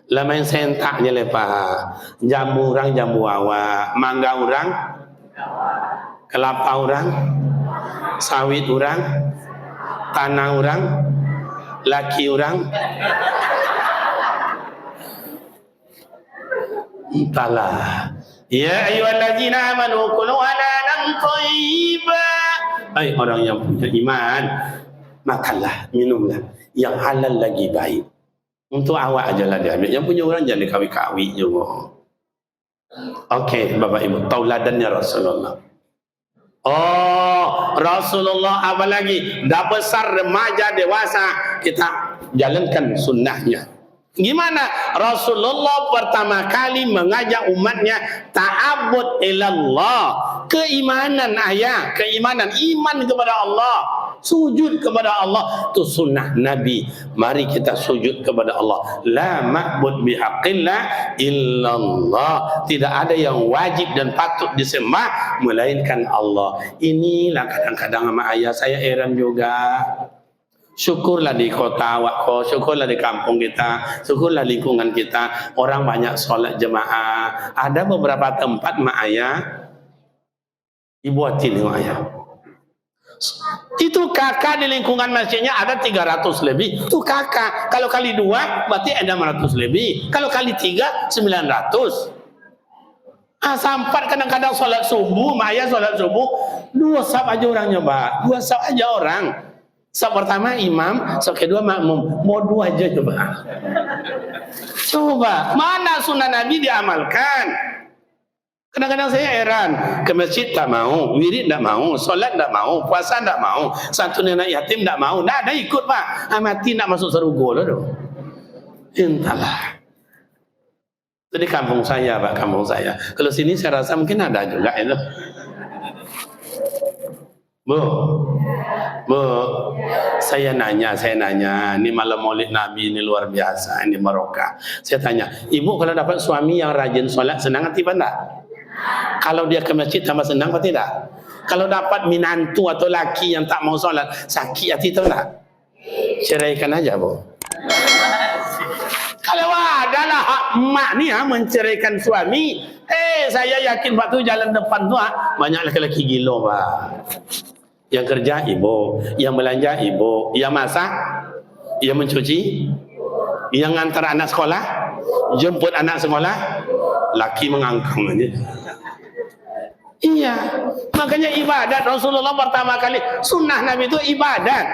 Lama yang saya entaknya lepas jamu orang jamu awak, mangga orang, kelapa orang, sawit orang, tanah orang, laki orang. Entahlah. Ya ayyuhallazina amanu kulu halalan thayyiban. Hai orang yang punya iman, makanlah, minumlah yang halal lagi baik. Untuk awak ajalah dia ambil. Yang punya orang jangan dikawi-kawi juga. Okey, Bapak Ibu, tauladannya Rasulullah. Rasulullah apa lagi? Dah besar, remaja, dewasa, kita jalankan sunnahnya. Gimana? Rasulullah pertama kali mengajak umatnya ta'abbud ilallah. Keimanan ayah, keimanan, iman kepada Allah, sujud kepada Allah. Itu sunnah Nabi. Mari kita sujud kepada Allah. La ma'bud bihaqqillah illallah. Tidak ada yang wajib dan patut disembah melainkan Allah. Inilah kadang-kadang sama ayah saya heran juga. Syukurlah di kota awak, syukurlah di kampung kita, syukurlah lingkungan kita, orang banyak solat jemaah. Ada beberapa tempat mak ayah, ibu hati ni mak ayah. Itu kakak di lingkungan masjidnya ada 300 lebih. Itu kakak. Kalau kali 2 berarti ada 600 lebih. Kalau kali 3 900. Sampai kadang-kadang solat subuh, mak ayah solat subuh 2 saf aja orangnya, Pak. 2 saf aja orang. Saf pertama imam, saf kedua makmum. Mau 2 aja coba. Coba, mana sunnah Nabi diamalkan? Kadang-kadang saya heran, ke masjid tak mau, wirid tak mau, solat tak mau, puasa tak mau, santunan anak yatim tak mau. Dah ikut Pak. Mati nak masuk surga tu. Entahlah. Itu di kampung saya, Pak, kampung saya. Kalau sini saya rasa mungkin ada juga itu. Bu, Bu, saya nanya, ini malam Maulid Nabi ini luar biasa, ini barokah. Saya tanya, ibu kalau dapat suami yang rajin sholat, senang hati apa enggak? Kalau dia ke masjid tambah senang atau tidak? Kalau dapat minantu atau laki yang tak mau sholat, sakit hati atau enggak? Ceraikan aja, Bu. Kalau adalah hak emak ni menceraikan suami, saya yakin waktu jalan depan tu banyak laki-laki gila, Pak. Yang kerja ibu, yang belanja ibu, yang masak, yang mencuci, yang ngantar anak sekolah, jemput anak sekolah, laki mengangkang aja. Iya, makanya ibadat Rasulullah pertama kali, sunnah Nabi itu ibadat.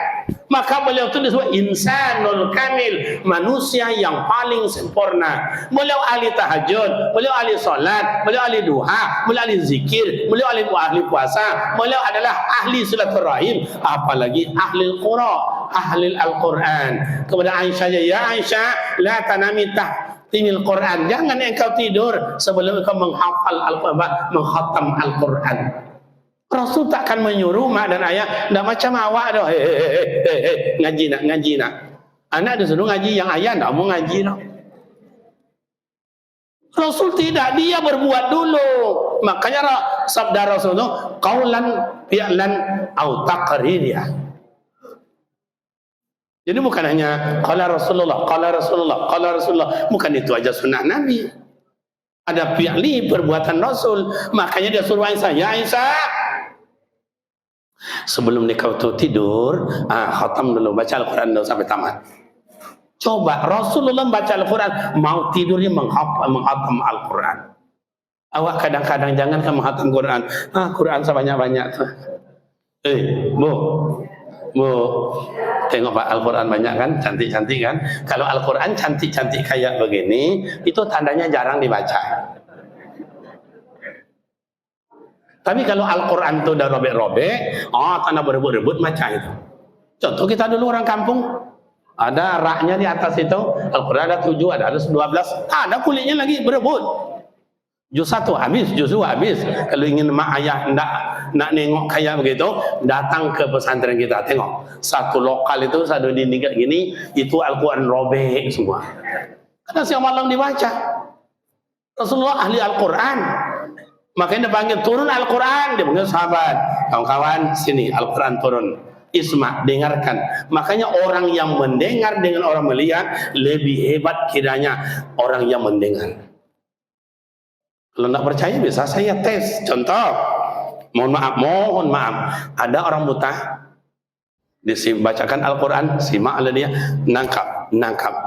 Maka beliau itu disebut insanul kamil, manusia yang paling sempurna. Beliau ahli tahajud, beliau ahli salat, beliau ahli duha, beliau ahli zikir, beliau ahli puasa, beliau adalah ahli silaturahim, apalagi ahli Al-Quran. Kepada Aisyah, ya Aisyah, la tanami tahtimil Quran, jangan engkau tidur sebelum engkau menghafal menghatam Al-Quran. Rasul takkan menyuruh mak dan ayah ndak macam awak dah. Ngaji nak. Anak disuruh ngaji, yang ayah ndak mau ngaji dah. Rasul tidak, dia berbuat dulu. Makanya sabda Rasul itu qaulan fi'lan au taqririyah. Jadi bukan hanya qala Rasulullah, bukan itu aja sunnah Nabi. Ada fi'li, perbuatan Rasul. Makanya dia suruh Aisyah, ya Aisyah, sebelum kau tidur, khatam dulu, baca Al-Quran dulu sampai tamat. Coba Rasulullah baca Al-Quran, mau tidurnya menghatam Al-Quran. Awak kadang-kadang jangan kamu menghatam Quran. Quran sebanyak-banyak tuh. Bu, tengok Pak, Al-Quran banyak kan, cantik-cantik kan. Kalau Al-Quran cantik-cantik kayak begini, itu tandanya jarang dibaca. Tapi kalau Al-Quran itu udah robek-robek, tanda berebut-rebut macam itu. Contoh kita dulu orang kampung, ada raknya di atas itu, Al-Quran ada 7, ada 12, ada kulitnya lagi berebut. Juz 1 habis, juz 2 habis. Kalau ingin mak ayah nak nengok kayak begitu, datang ke pesantren kita, tengok. Satu lokal itu, satu dinding kayak gini, itu Al-Quran robek semua. Karena siang malam dibaca. Rasulullah ahli Al-Quran. Makanya dia panggil turun Al-Quran, dia panggil sahabat, kawan-kawan sini Al-Quran turun, isma, dengarkan. Makanya orang yang mendengar dengan orang melihat lebih hebat kiranya orang yang mendengar. Kalau tidak percaya bisa saya tes. Contoh, mohon maaf, ada orang buta, dibacakan Al-Quran, simak oleh dia, nangkap.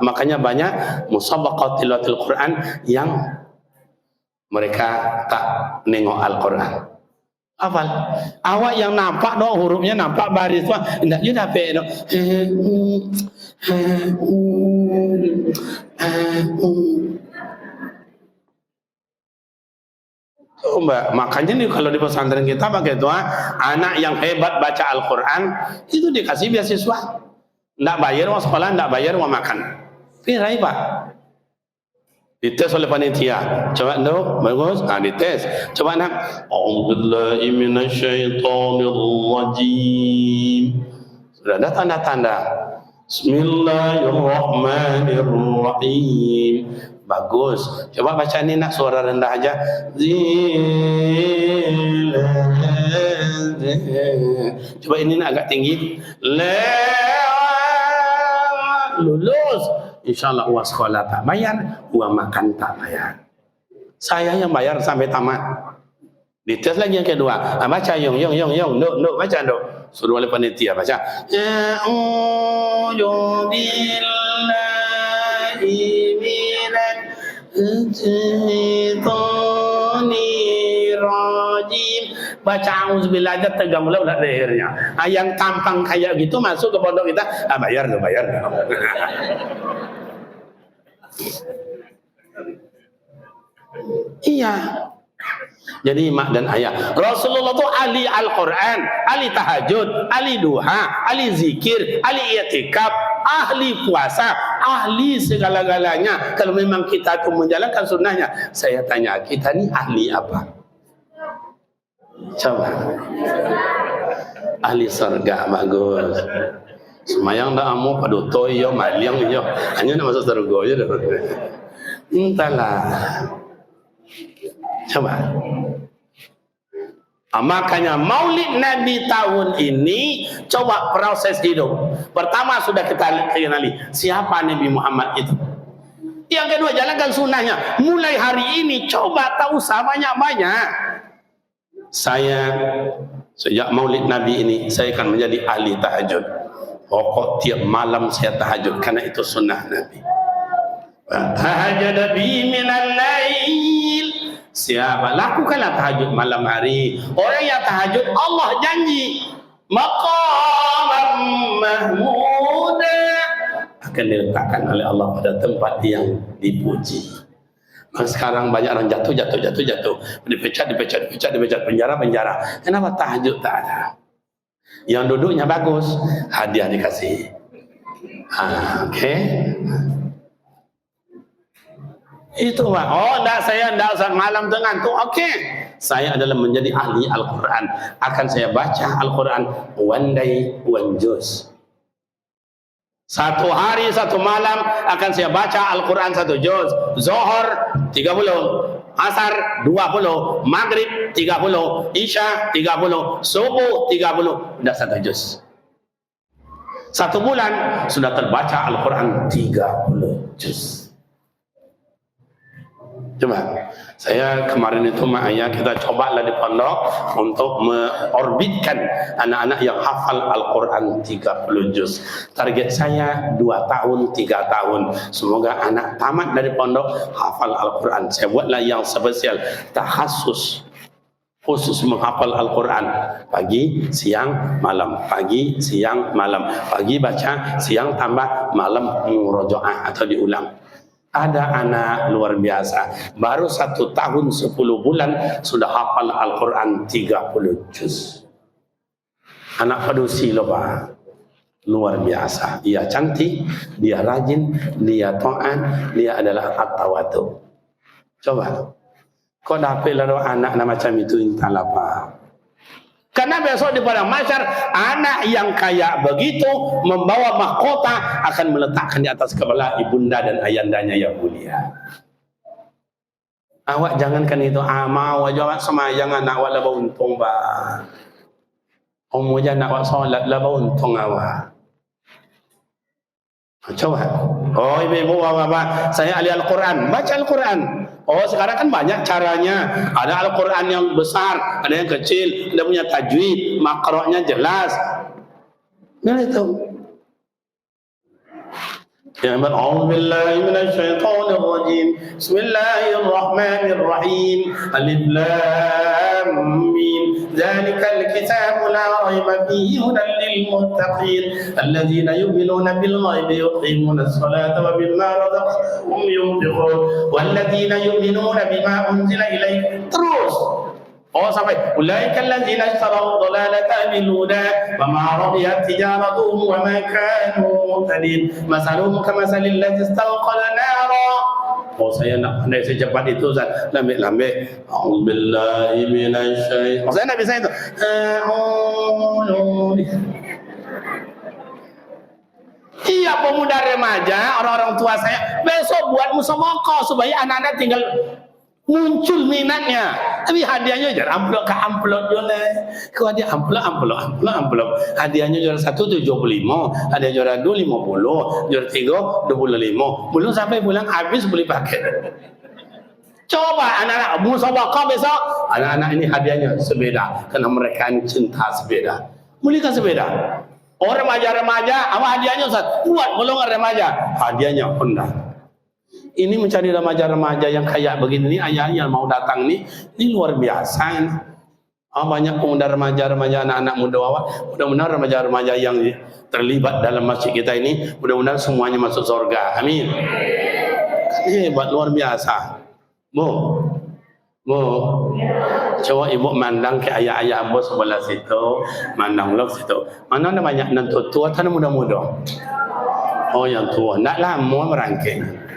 Makanya banyak musabaqat tilawatil Quran yang mereka tak nengok Al-Quran. Hafal. Awak yang nampak dong, hurufnya nampak baris tu, tidak je dapat dong. Mbak, makanya nih kalau di pesantren kita pakai itu, anak yang hebat baca Al-Quran itu dikasih beasiswa. Tidak bayar uang sekolah, tidak bayar uang makan. Pirai Pak. Dites oleh panitia. Coba dong, bagus. Dites. Coba nak. A'udzubillahi minasyaitonirrajim. Sudah ada tanda-tanda. Bismillahirrahmanirrahim. Bagus. Coba baca ini nak suara rendah aja. Coba ini nak agak tinggi. Lulus. InsyaAllah uang sekolah tak bayar, uang makan tak bayar. Saya yang bayar sampai tamat. Dites lagi yang kedua. Baca yung, baca dok. Suruh oleh panitia baca. A'udzu billahi minasyaitonir rajim. Baca auzubillah aja tegang mula lehernya. Yang tampang kayak gitu masuk ke pondok kita, bayar. Iya. Jadi mak dan ayah. Rasulullah itu ahli Al-Quran, ahli tahajud, ahli duha, ahli zikir, ahli i'tikaf, ahli puasa, ahli segala-galanya. Kalau memang kita itu menjalankan sunnahnya, saya tanya, kita ini ahli apa? Coba. ahli surga. Bagus. Semayang dah amu padu toy yo maliang yo. Hanya nak masuk surga je dah. Entahlah. Coba. Makanya maulid Nabi tahun ini coba proses hidup. Pertama sudah kita kenali siapa Nabi Muhammad itu. Yang kedua jalankan sunnahnya. Mulai hari ini coba tahu banyak-banyak. Saya sejak maulid Nabi ini saya akan menjadi ahli tahajud. Pokok tiap malam saya tahajud karena itu sunnah Nabi. Tahajud bi minal lail. Siapa lakukanlah tahajud malam hari. Orang yang tahajud Allah janji maqaman mahmuda akan diletakkan oleh Allah pada tempat yang dipuji. Maka sekarang banyak orang jatuh, dipecat, penjara. Kenapa tahajud tak ada? Yang duduknya bagus, hadiah dikasih. Okey. Itu Pak. Oh, saya enggak usah malam tengah tu. Okey. Saya adalah menjadi ahli Al-Quran. Akan saya baca Al-Quran one day, one juz. Satu hari, satu malam akan saya baca Al-Quran satu juz. Zuhur 30, Asar 20, Maghrib 30, Isya 30, Subuh 30. Sudah satu juz. Satu bulan sudah terbaca Al-Quran 30 juz. Coba, saya kemarin itu mak ayah kita cobalah di pondok untuk mengorbitkan anak-anak yang hafal Al-Quran 30 juz. Target saya 2 tahun, 3 tahun. Semoga anak tamat dari pondok hafal Al-Quran. Saya buatlah yang spesial, takhasus khusus menghafal Al-Quran. Pagi, siang, malam. Pagi, siang, malam. Pagi baca, siang tambah, malam murojaah atau diulang. Ada anak luar biasa, baru 1 tahun 10 bulan sudah hafal Al-Quran 30 juz. Anak padusi loh Pak, luar biasa. Dia cantik, dia rajin, dia taat, dia adalah at-tawadu. Coba, kau dapat lalu anak macam itu entahlah Pak. Karena besok di padang mahsyar anak yang kaya begitu membawa mahkota akan meletakkan di atas kepala ibunda dan ayandanya yang mulia. Awak jangankan itu mau awak semayang anak awak lebih untung Pak. Umumnya anak awak solat lebih untung awak. Coba. Oh ibu-ibu bapak, saya ahli Al-Quran, baca Al-Quran. Oh sekarang kan banyak caranya. Ada Al-Quran yang besar, ada yang kecil, ada punya tajwid, makroknya jelas. Nah itu. Ya A'udzubillahi minasyaitonir rajim. Bismillahirrahmanirrahim. Alif Lam Mim. Dzalikal kitabu la raiba fihi hudan lil muttaqin alladzina yu'minuna bil ghaibi yuqimunas salata wa mimma razaqnahum yunfiqun walladzina yu'minuna bima unzila ilaika. Terus oh sampai ulaika alladzina ishtaraw dhalalata bil huda wa ma radiyat tijaratuhum wa ma kanu muhtadin masaluhum kamasalil ladzi istawqala nara. Oh saya nak pandai secepat itu Ustaz. Lambik-lambik. A'udzubillahi minasyaitonir. Oh saya nak bisa itu. Iya pemuda remaja, orang-orang tua saya besok buat musabaqah supaya anak-anak tinggal muncul minatnya. Tapi hadiahnya jangan amplop ke amplop jualan. Kau hadiah amplop. Hadiahnya juara 1 75, hadiah juara 2 50, juara 3 25. Belum sampai bulan habis beli paket. Coba anak-anak musabaqah besok, anak-anak ini hadiahnya sepeda karena mereka ini cinta sepeda. Belikan sepeda. Orang remaja-remaja, apa hadiahnya Ustaz? Buat golongan remaja, hadiahnya Honda. Ini mencari remaja-remaja yang kayak begini, ayah yang mau datang ini luar biasa ini. Banyak pemuda remaja-remaja, anak-anak muda awak. Mudah-mudahan remaja-remaja yang terlibat dalam masjid kita ini, mudah-mudahan semuanya masuk surga. Amin. Hebat, luar biasa. Bu, coba ibu mandang ke ayah-ayah ambo sebelah situ, mandang lok situ. Mana ada banyak nantu tua, tanah muda-muda. Oh yang tua, nak lama merangking.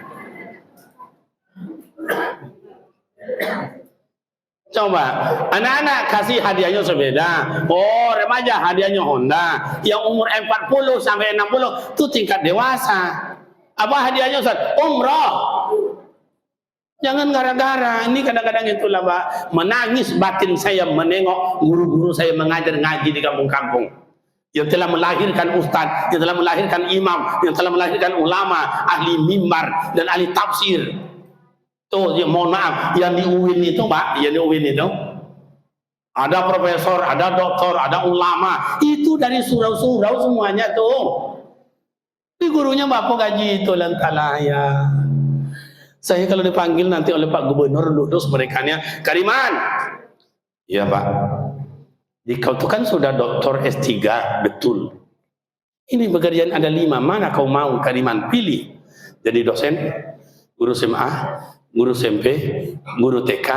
Coba, anak-anak kasih hadiahnya sepeda. Oh, remaja hadiahnya Honda. Yang umur 40 sampai 60 itu tingkat dewasa. Apa hadiahnya Ustaz? Umroh. Jangan gara-gara. Ini kadang-kadang itulah Pak, menangis batin saya menengok guru-guru saya mengajar ngaji di kampung-kampung. Yang telah melahirkan ustaz, yang telah melahirkan imam, yang telah melahirkan ulama, ahli mimbar dan ahli tafsir. Tuh, ya, mohon maaf, yang di UIN itu Pak, yang di UIN itu ada profesor, ada doktor, ada ulama, itu dari surau-surau semuanya tuh. Di gurunya Bapak gaji itu lantalaya. Saya kalau dipanggil nanti oleh Pak Gubernur lulus merekanya, Kariman. Iya Pak. Kau itu kan sudah doktor S3, betul. Ini pekerjaan ada 5, mana kau mau Kariman? Pilih. Jadi dosen, guru SMA, guru SMP, guru TK,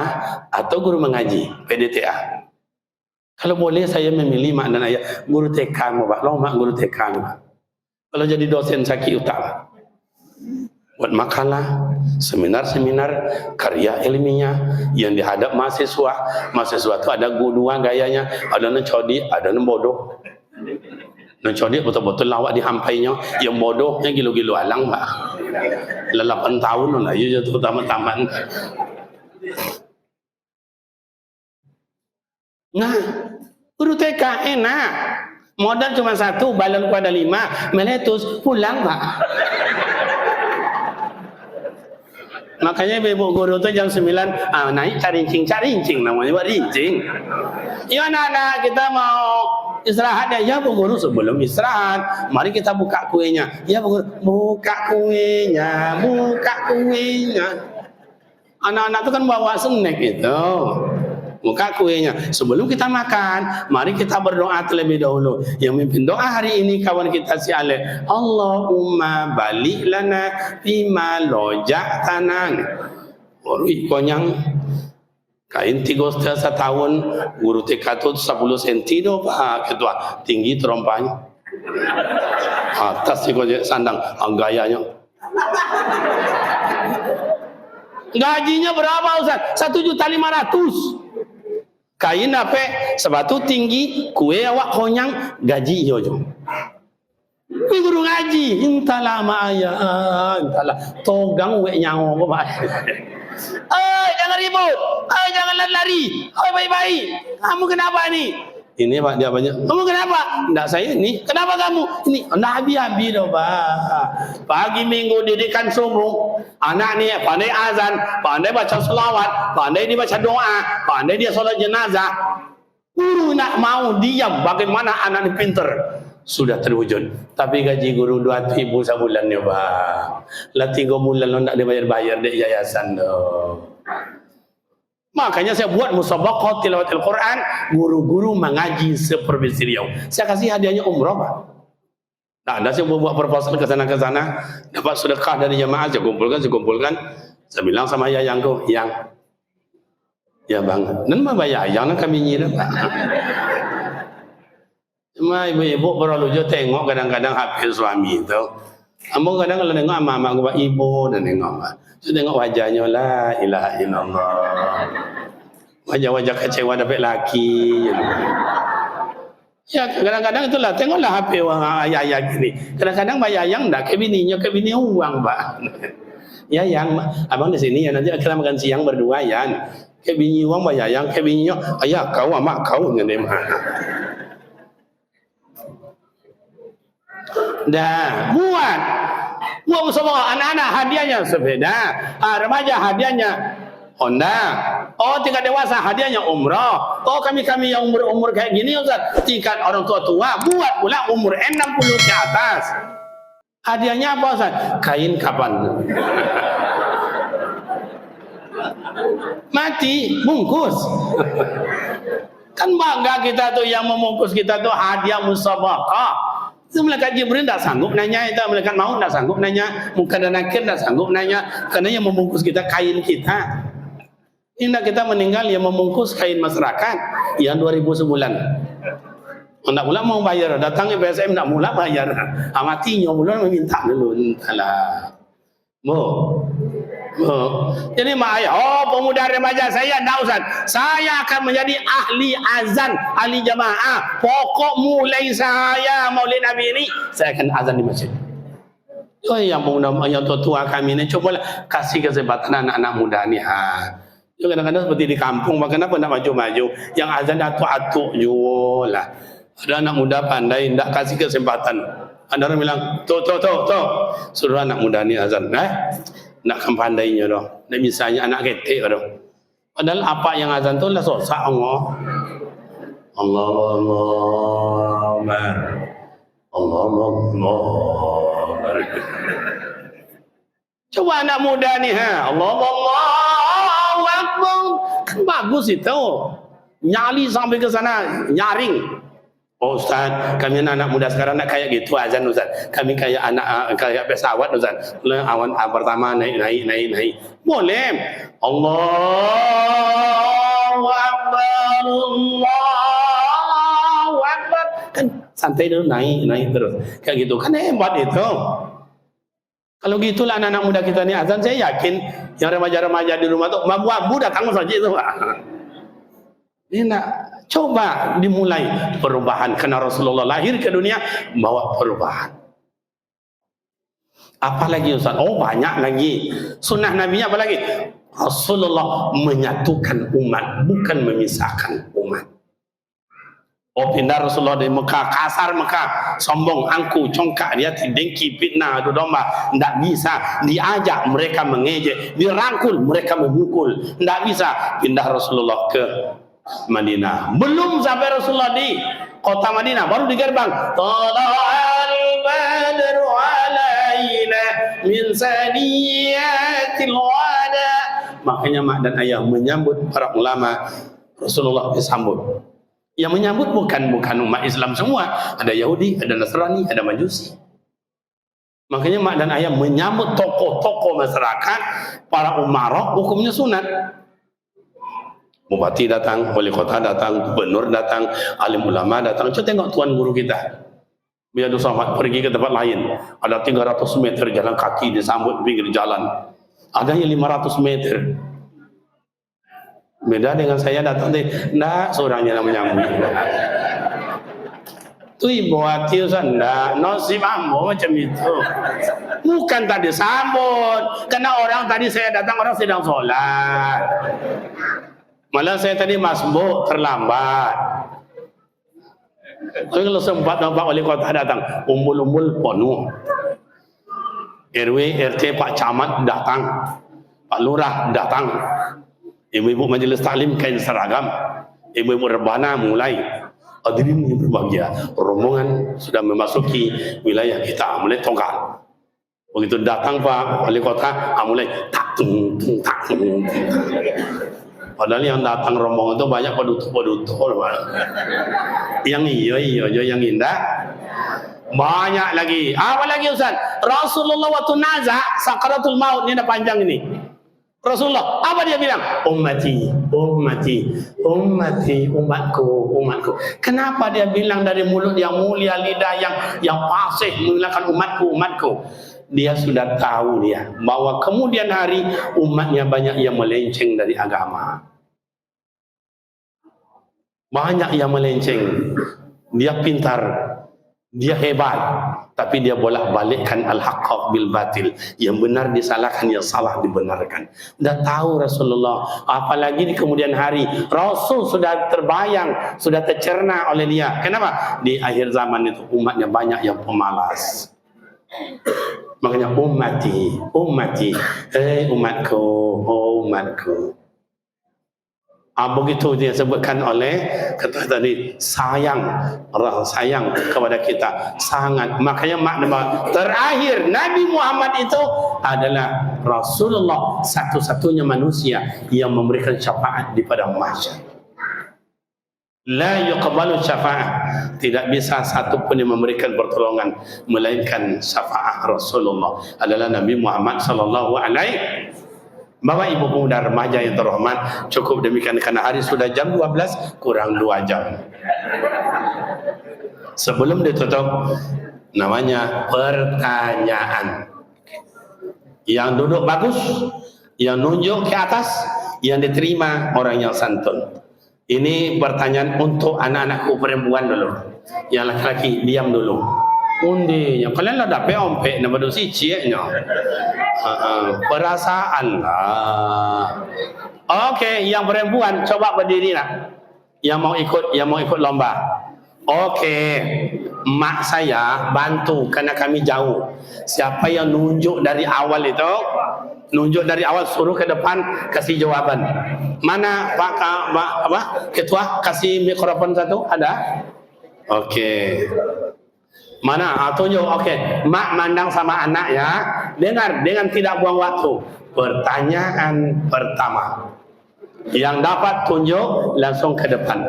atau guru mengaji, PDTA. Kalau boleh saya memilih mak dan ayah, guru TK mau Pak, lo mak guru TK Pak. Kalau jadi dosen sakit utama, buat makalah, seminar-seminar, karya ilmiah yang dihadap mahasiswa. Mahasiswa itu ada dua gayanya, ada yang codi, ada yang bodoh. Yang codi betul-betul lawak dihampainya, yang bodohnya gilu-gilu alang Pak. 8 tahun lah, ya jatuh tamat-tamat. Nah, guru TK enak, modal cuma 1, balon ku ada 5, meletus pulang Pak. Makanya ibu guru itu jam 9 naik carincing namanya buat rincing. Ya anak-anak kita mau istirahat ya Bu Guru, sebelum istirahat mari kita buka kuenya. Ya Bu Guru, buka kuenya. Anak-anak itu kan bawa snack itu. Buka kuenya. Sebelum kita makan, mari kita berdoa terlebih dahulu. Yang mimpin doa hari ini kawan kita si Ale. Allahumma balik lana bima loja'tana. Baru konyang kain 3 tahun, guru TK itu 10 cm do Pak Ketua, tinggi terompahnya. Atas si gojek sandang, gayanya. Gajinya berapa Ustaz? 1.500.000. Kain apa? Sepatu tinggi, kue awak konyang, gaji jojo. Ini guru ngaji, entahlah mak ayah, entahlah togang we nyawa apa Pak. Jangan ribut, jangan lari, baik-baik. Kamu kenapa nih? Ini Pak dia banyak. Kamu kenapa? Enggak saya ini. Kenapa kamu? Ini enggak habis-habis dong Pak. Pagi minggu didikan subuh, anak nih pandai azan, pandai baca selawat, pandai dia baca doa, pandai dia sholat jenazah. Guru nak mau diam, bagaimana anak ini pinter? Sudah terwujud. Tapi gaji guru 2.000 sebulan ya Pak. Lah 3 bulan lo nak dibayar-bayar di yayasan dong. Makanya saya buat musabaqah tilawatil Quran, guru-guru mengaji seprovinsi Riau. Saya kasih hadiahnya umroh Pak. Nah, ada saya buat proposal ke sana, dapat sedekah dari jamaah, saya kumpulkan. Saya bilang sama yayangku, yang ya bang, dan mah yayang kami nyira Pak. Cuma ibu-ibu perlu juga tengok kadang-kadang HP suami itu. Ambo kadang kalau nengok mama aku Pak ibu dan nengok Pak. Saya tengok wajahnya, la ilaha illallah. Wajah-wajah kecewa dapat laki. Ya kadang-kadang itulah, tengoklah HP ayah gini. Kadang-kadang Mbak Yayang enggak ke bininya, ke bini uang Pak. Yayang, abang di sini ya nanti kita makan siang berdua ya. Ke bini uang Mbak Yayang, ke bininya, ayah kau sama kau ngene mah. Dah, buat semua anak-anak hadiahnya sepeda, remaja hadiahnya Honda. Oh, tingkat dewasa hadiahnya umroh. Oh, kami yang umur kayak gini Ustaz, tingkat orang tua buat pula umur 60 ke atas. Hadiahnya apa Ustaz? Kain kapan? Mati, bungkus. Kan bangga kita tuh yang membungkus kita tuh hadiah musabaqah. Itu malaikat Jibril tidak sanggup nanya, itu malaikat maut tidak sanggup nanya, Munkar dan Nakir tidak sanggup nanya, karena yang membungkus kita kain kita. Ini kita meninggal yang membungkus kain masyarakat yang 2.000 sebulan. Tidak pula mau bayar, datang ke PSM tidak mula bayar, matinya bulan meminta dulu, entahlah. Bu, Jadi mak ayah, oh pemuda remaja saya enggak Ustaz. Saya akan menjadi ahli azan, ahli jamaah. Pokok mulai saya Maulid Nabi ini, saya akan azan di masjid. Oh yang pemuda yang tua kami ini cobalah kasih kesempatan anak-anak muda ni. Kadang-kadang seperti di kampung, kenapa nak maju-maju? Yang azan atuk-atuk jualah. Ada anak muda pandai, tidak kasih kesempatan. Ada orang bilang, tuh, suruh anak muda ni azan. Nak kan pandainya doh. Dan misalnya anak ketek doh. Padahal apa yang azan tu lah sosak Allah. Allah. Coba anak muda ni Allahu Akbar. Kan bagus itu. Nyali sampai ke sana, nyaring. Oh Ustaz, kami anak muda sekarang nak kayak gitu azan Ustaz. Kami kayak anak kayak pesawat Ustaz. Awan pertama naik. Boleh. Allahu Akbar. Allahu Akbar. Kan santai dulu naik terus. Kayak gitu kan hebat itu. Kalau gitulah anak-anak muda kita ni azan, saya yakin yang remaja-remaja di rumah tu mabu-mabu datang saja itu. Ini nak coba dimulai perubahan karena Rasulullah lahir ke dunia bawa perubahan. Apalagi Ustaz? Oh banyak lagi. Sunnah Nabi-nya apa lagi? Rasulullah menyatukan umat, bukan memisahkan umat. Oh pindah Rasulullah dari Mekah, kasar Mekah, sombong, angku, congkak, dia dengki, fitnah, adu domba, tidak bisa. Diajak mereka mengejek, dirangkul mereka memukul, tidak bisa. Pindah Rasulullah ke Madinah. Belum sampai Rasulullah di kota Madinah, baru di gerbang. Tala'al badru alaina min saniyatil wada. Makanya mak dan ayah menyambut para ulama, Rasulullah disambut. Yang menyambut bukan umat Islam semua, ada Yahudi, ada Nasrani, ada Majusi. Makanya mak dan ayah menyambut tokoh-tokoh masyarakat, para umarok, hukumnya sunat. Bupati datang, wali kota datang, gubernur datang, alim ulama datang. Coba tengok tuan guru kita. Biar Somad pergi ke tempat lain, ada 300 meter jalan kaki disambut di pinggir jalan. Ada yang 500 meter. Beda dengan saya datang enggak, seorangnya namanya menyambut. Tu ibu hati Ustaz, nasib ambo macam itu. Bukan tadi sambut, karena orang tadi saya datang orang sedang sholat. Malah saya tadi masbuk terlambat. Tapi kalau sempat nampak wali kota datang, umbul-umbul penuh. RW, RT, Pak Camat datang, Pak Lurah datang, ibu-ibu majelis taklim kain seragam, ibu-ibu rebana mulai. Hadirin yang berbahagia, rombongan sudah memasuki wilayah kita, mulai tongkat. Begitu datang Pak wali kota, mulai tak tung. Padahal yang datang rombongan itu banyak pedutuh. Yang iya, yang indah banyak lagi. Apa lagi Ustaz? Rasulullah waktu nazak sakaratul maut, ini ada panjang ini. Rasulullah apa dia bilang? Ummati, umatku. Kenapa dia bilang dari mulut yang mulia, lidah yang fasih mengatakan umatku? Dia sudah tahu dia bahwa kemudian hari umatnya banyak yang melenceng dari agama. Banyak yang melenceng. Dia pintar, dia hebat, tapi dia bolak-balikkan al-haqq bil batil. Yang benar disalahkan, yang salah dibenarkan. Sudah tahu Rasulullah. Apalagi di kemudian hari Rasul sudah terbayang, sudah tercerna oleh dia. Kenapa? Di akhir zaman itu umatnya banyak yang pemalas. Makanya ummati, umatku, umatku. Begitu dia sebutkan oleh kata tadi, sayang kepada kita sangat. Makanya makna terakhir Nabi Muhammad itu adalah Rasulullah, satu-satunya manusia yang memberikan syafaat di padang mahsyar. La yuqbalu syafa'ah, tidak bisa satu pun yang memberikan pertolongan melainkan syafaat Rasulullah adalah Nabi Muhammad sallallahu alaihi. Bapak ibu pemuda remaja yang terhormat, cukup demikian karena hari sudah jam 12 kurang 2 jam. Sebelum ditutup, namanya pertanyaan. Yang duduk bagus, Yang nunjuk ke atas, yang diterima orang yang santun. Ini pertanyaan untuk anak-anakku perempuan dulu. Yang laki-laki diam dulu. Undinya kalian lah dapat ompek nama dosi cieknya. Perasaan lah. Okey, yang perempuan coba berdiri nak. Yang mau ikut lomba. Okey, mak saya bantu karena kami jauh. Siapa yang nunjuk dari awal itu, nunjuk dari awal suruh ke depan kasih jawaban. Mana Pak Ketua kasih mikrofon satu ada? Okey. Mana? Tunjuk. Okey. Mak mandang sama anak ya. Dengar dengan tidak buang waktu. Pertanyaan pertama. Yang dapat tunjuk langsung ke depan.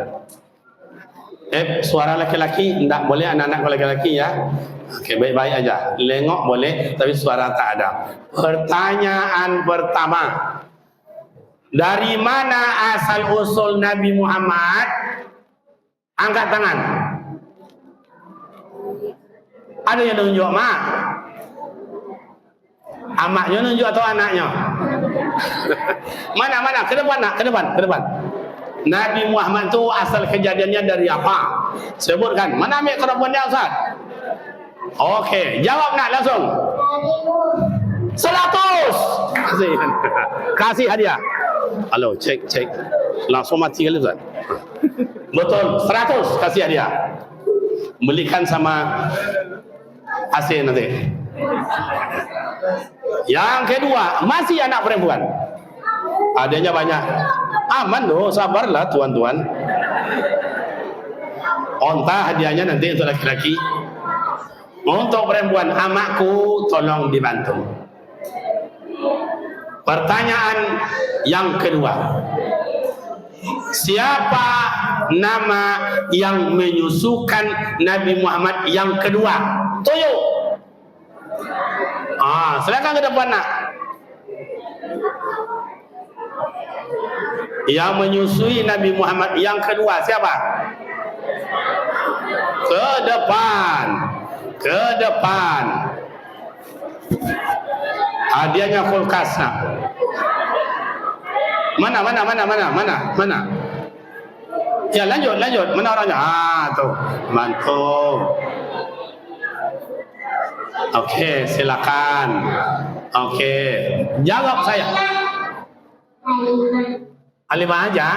Suara laki-laki tidak boleh, anak-anak laki-laki ya. Okey, baik-baik aja. Lengok boleh, tapi suara tak ada. Pertanyaan pertama. Dari mana asal usul Nabi Muhammad? Angkat tangan. Ada yang nunjuk mak? Amaknya nunjuk atau anaknya? Mana? Ke depan nak, ke depan. Nabi Muhammad tu asal kejadiannya dari apa? Sebutkan. Mana ambil mikrofonnya Ustaz? Okey, jawab nak langsung. 100. Kasih hadiah. Halo, cek. Langsung mati kali Ustaz. Betul, 100 kasih hadiah. Belikan sama AC nanti. Yang kedua, masih anak perempuan. Adanya banyak. Aman loh, sabarlah tuan-tuan. Onta hadiahnya nanti untuk laki-laki. Untuk perempuan, amakku tolong dibantu. Pertanyaan yang kedua. Siapa nama yang menyusukan Nabi Muhammad yang kedua? Tunjuk. Silakan ke depan nak. Yang menyusui Nabi Muhammad yang kedua siapa? Ke depan. Hadiahnya kulkas nak. Mana? Ya lanjut. Mana orangnya? Tuh, mantu. Okey, silakan. Okey, jawab saya. Alimah aja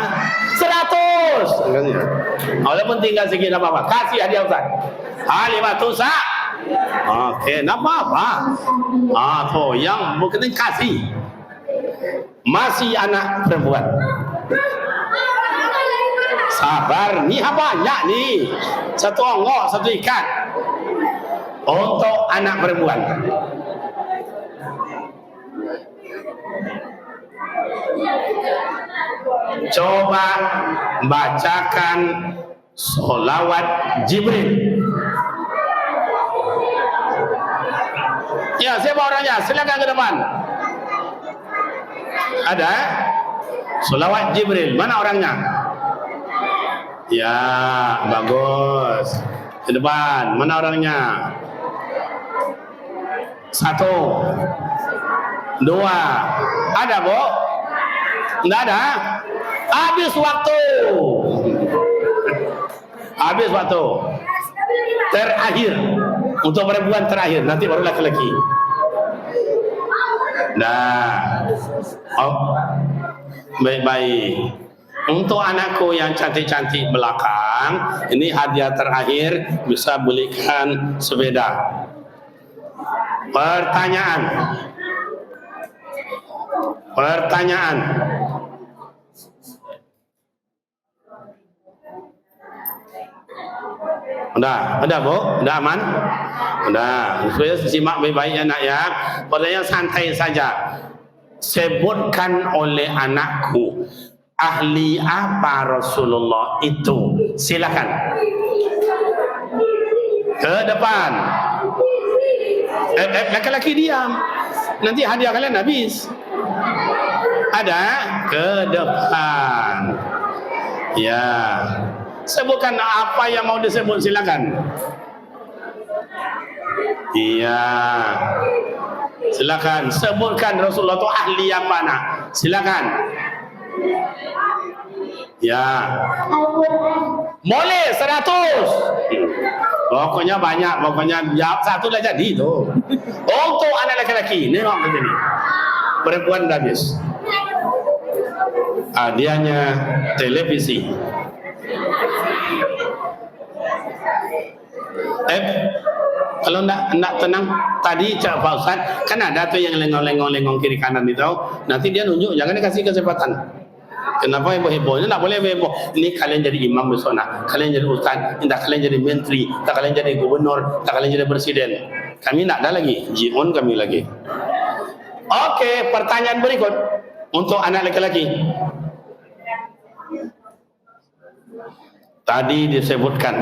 100. Walaupun tinggal sikit tak apa-apa. Kasih hadiah Ustaz. Alimah tu sah. Okey, tak apa-apa. Tu yang bukan kasih. Masih anak perempuan. Sabar, ni banyak ni. Satu ongok, satu ikan. Untuk anak perempuan. Coba bacakan solawat Jibril. Ya, siapa orangnya? Silakan ke depan. Ada? Solawat Jibril. Mana orangnya? Ya, bagus. Ke depan. Mana orangnya? 1, 2. Ada, Bu? Tidak ada? Habis waktu. Terakhir. Untuk perempuan terakhir. Nanti baru laki-laki. Baik-baik. Untuk anakku yang cantik-cantik belakang, ini hadiah terakhir, bisa belikan sepeda. Pertanyaan. Udah Bu? Udah aman? Udah. Supaya simak baik-baik anak ya. Pertanyaan santai saja. Sebutkan oleh anakku, ahli apa Rasulullah itu? Silakan. Ke depan. Laki-laki diam. Nanti hadiah kalian habis. Ada? Ke depan. Ya. Sebutkan apa yang mau disebut, silakan. Iya. Silakan. Silakan sebutkan Rasulullah itu ahli apa nak? Silakan. Ya. Boleh 100. Pokoknya banyak, pokoknya jawab satu dah jadi tu. Untuk anak lelaki, nengok ke sini. Perempuan dah habis. Hadiahnya televisi. Kalau nak tenang, tadi Cak Pak Ustaz, kan ada tu yang lengong kiri kanan itu. Nanti dia nunjuk, jangan dikasih kesempatan. Kenapa heboh-heboh? Ini tak boleh heboh. Ini kalian jadi imam besok nak. Kalian jadi ustaz, tak kalian jadi menteri, tak kalian jadi gubernur, tak kalian jadi presiden. Kami nak ada lagi, jion kami lagi. Okey, pertanyaan berikut untuk anak lelaki. Tadi disebutkan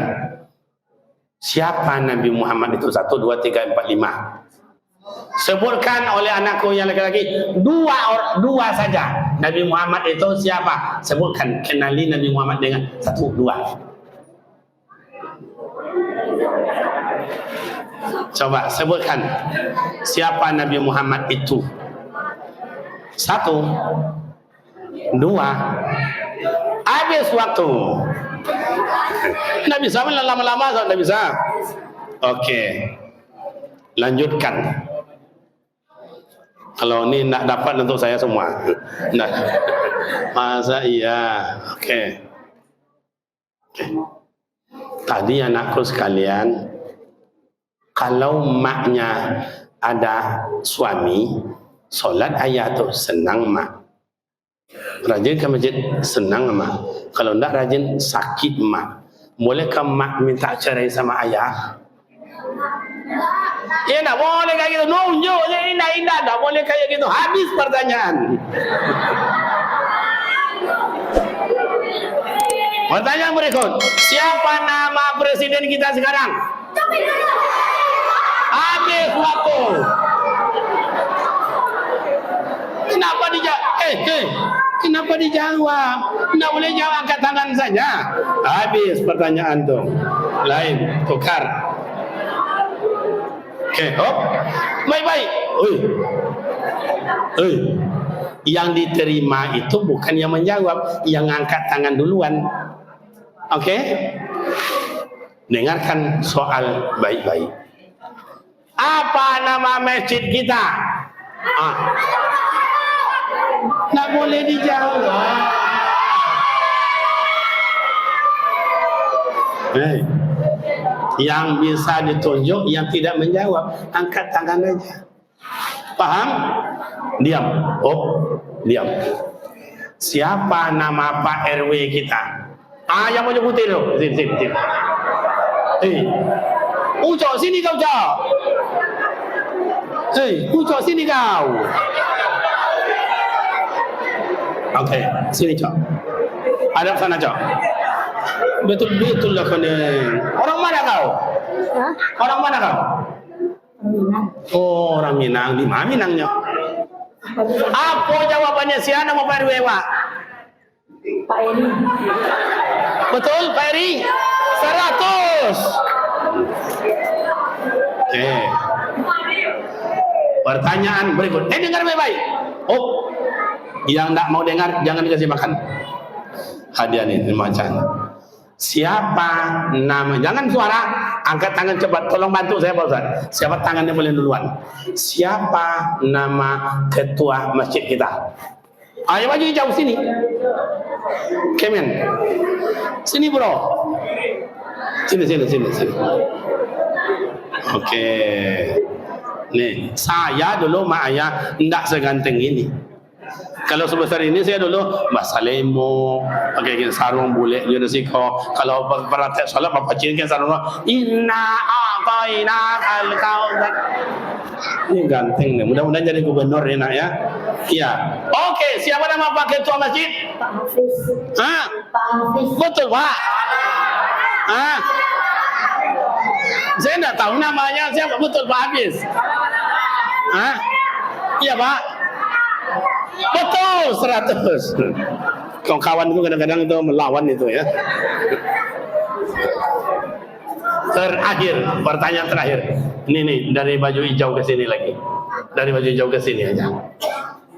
siapa Nabi Muhammad itu? 1, 2, 3, 4, 5. Sebutkan oleh anakku yang lelaki dua saja. Nabi Muhammad itu siapa? Sebutkan, kenali Nabi Muhammad dengan 1, 2. Coba sebutkan siapa Nabi Muhammad itu. 1, 2. Habis waktu. Tidak bisa lama-lama, tidak bisa. Okey, lanjutkan. Kalau ini nak dapat untuk saya semua. Nah, masa iya. Okey. Tadi anakku sekalian, kalau maknya ada suami, solat ayat tu senang mak. Rajin ke masjid, senang mak. Kalau tidak rajin, sakit mak. Bolehkah mak minta cerai sama ayah? Ya tak boleh kayak gitu. Nunjuk je indah-indah. Tak boleh kayak gitu. Habis pertanyaan. Pertanyaan berikut. Siapa nama presiden kita sekarang? Habis waktu. Kenapa dijawab? Kenapa dijawab? Tidak boleh jawab, angkat tangan saja. Habis pertanyaan tu. Lain, tukar. Okey, hop. Baik-baik. Yang diterima itu bukan yang menjawab, yang angkat tangan duluan. Okey? Dengarkan soal baik-baik. Apa nama masjid kita? Tak boleh dijawab. Yang bisa ditunjuk, yang tidak menjawab, angkat tangan aja. Paham? Diam. Diam. Siapa nama Pak RW kita? Yang mau nyebutin tu. Sini. Ucok sini kau, Cok. Ucok sini kau. Okey, sini, Cok. Hadap sana, Cok. Betul-betul lah kau ni. Orang mana kau? Orang mana kau? Minang. Oh, orang Minang. Di mana Minangnya? Apa jawabannya? Siapa nama Pak RW, Pak? Pak Eri. Betul, Pak Eri? 100. Okey. Pertanyaan berikut. Dengar baik-baik. Yang tak mau dengar, jangan dikasih makan. Hadiah ni, macam. Siapa nama? Jangan suara, angkat tangan cepat. Tolong bantu saya, Pak Ustaz. Siapa tangannya boleh duluan? Siapa nama ketua masjid kita? Yang maju jauh sini. Kemen. Sini, bro. Sini. Okey. Nih, saya dulu mak ayah tidak seganteng ini. Kalau sebesar ini saya dulu bahasa lemo, pakai sarung bulat je resiko. Kalau praktek solat bapa cincin sarung inna a'taina al-kautsar. Ini ganteng nih. Mudah-mudahan jadi gubernur ya nak ya. Iya. Okey, siapa nama Pak Ketua Masjid? Pak Hafiz. Pak Hafiz. Betul, Pak. Saya tidak tahu namanya siapa. Betul, Pak Hafiz. Iya, Pak. Betul, 100. Kawan-kawan itu kadang-kadang itu melawan itu ya. Terakhir, pertanyaan terakhir. Nih dari baju hijau ke sini lagi. Dari baju hijau ke sini aja.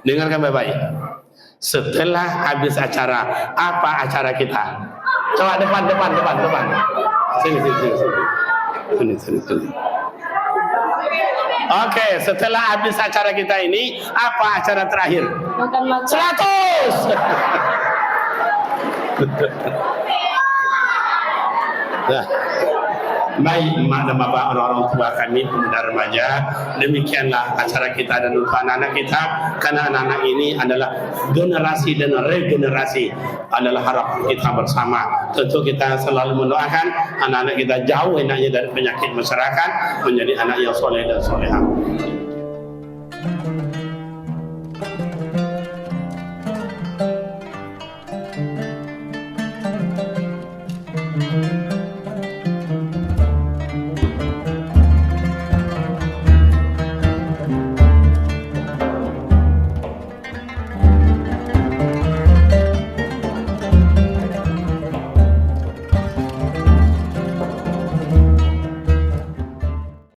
Dengarkan baik-baik. Setelah habis acara, apa acara kita? Coba depan. Sini. Oke, setelah habis acara kita ini, apa acara terakhir? Makan-makan. 100. Nah, baik emak dan bapak, orang-orang tua kami, pemuda remaja, demikianlah acara kita dan untuk anak-anak kita, karena anak-anak ini adalah generasi dan regenerasi, adalah harapan kita bersama. Tentu kita selalu mendoakan anak-anak kita jauh enaknya dari penyakit masyarakat, menjadi anak yang soleh dan solehah.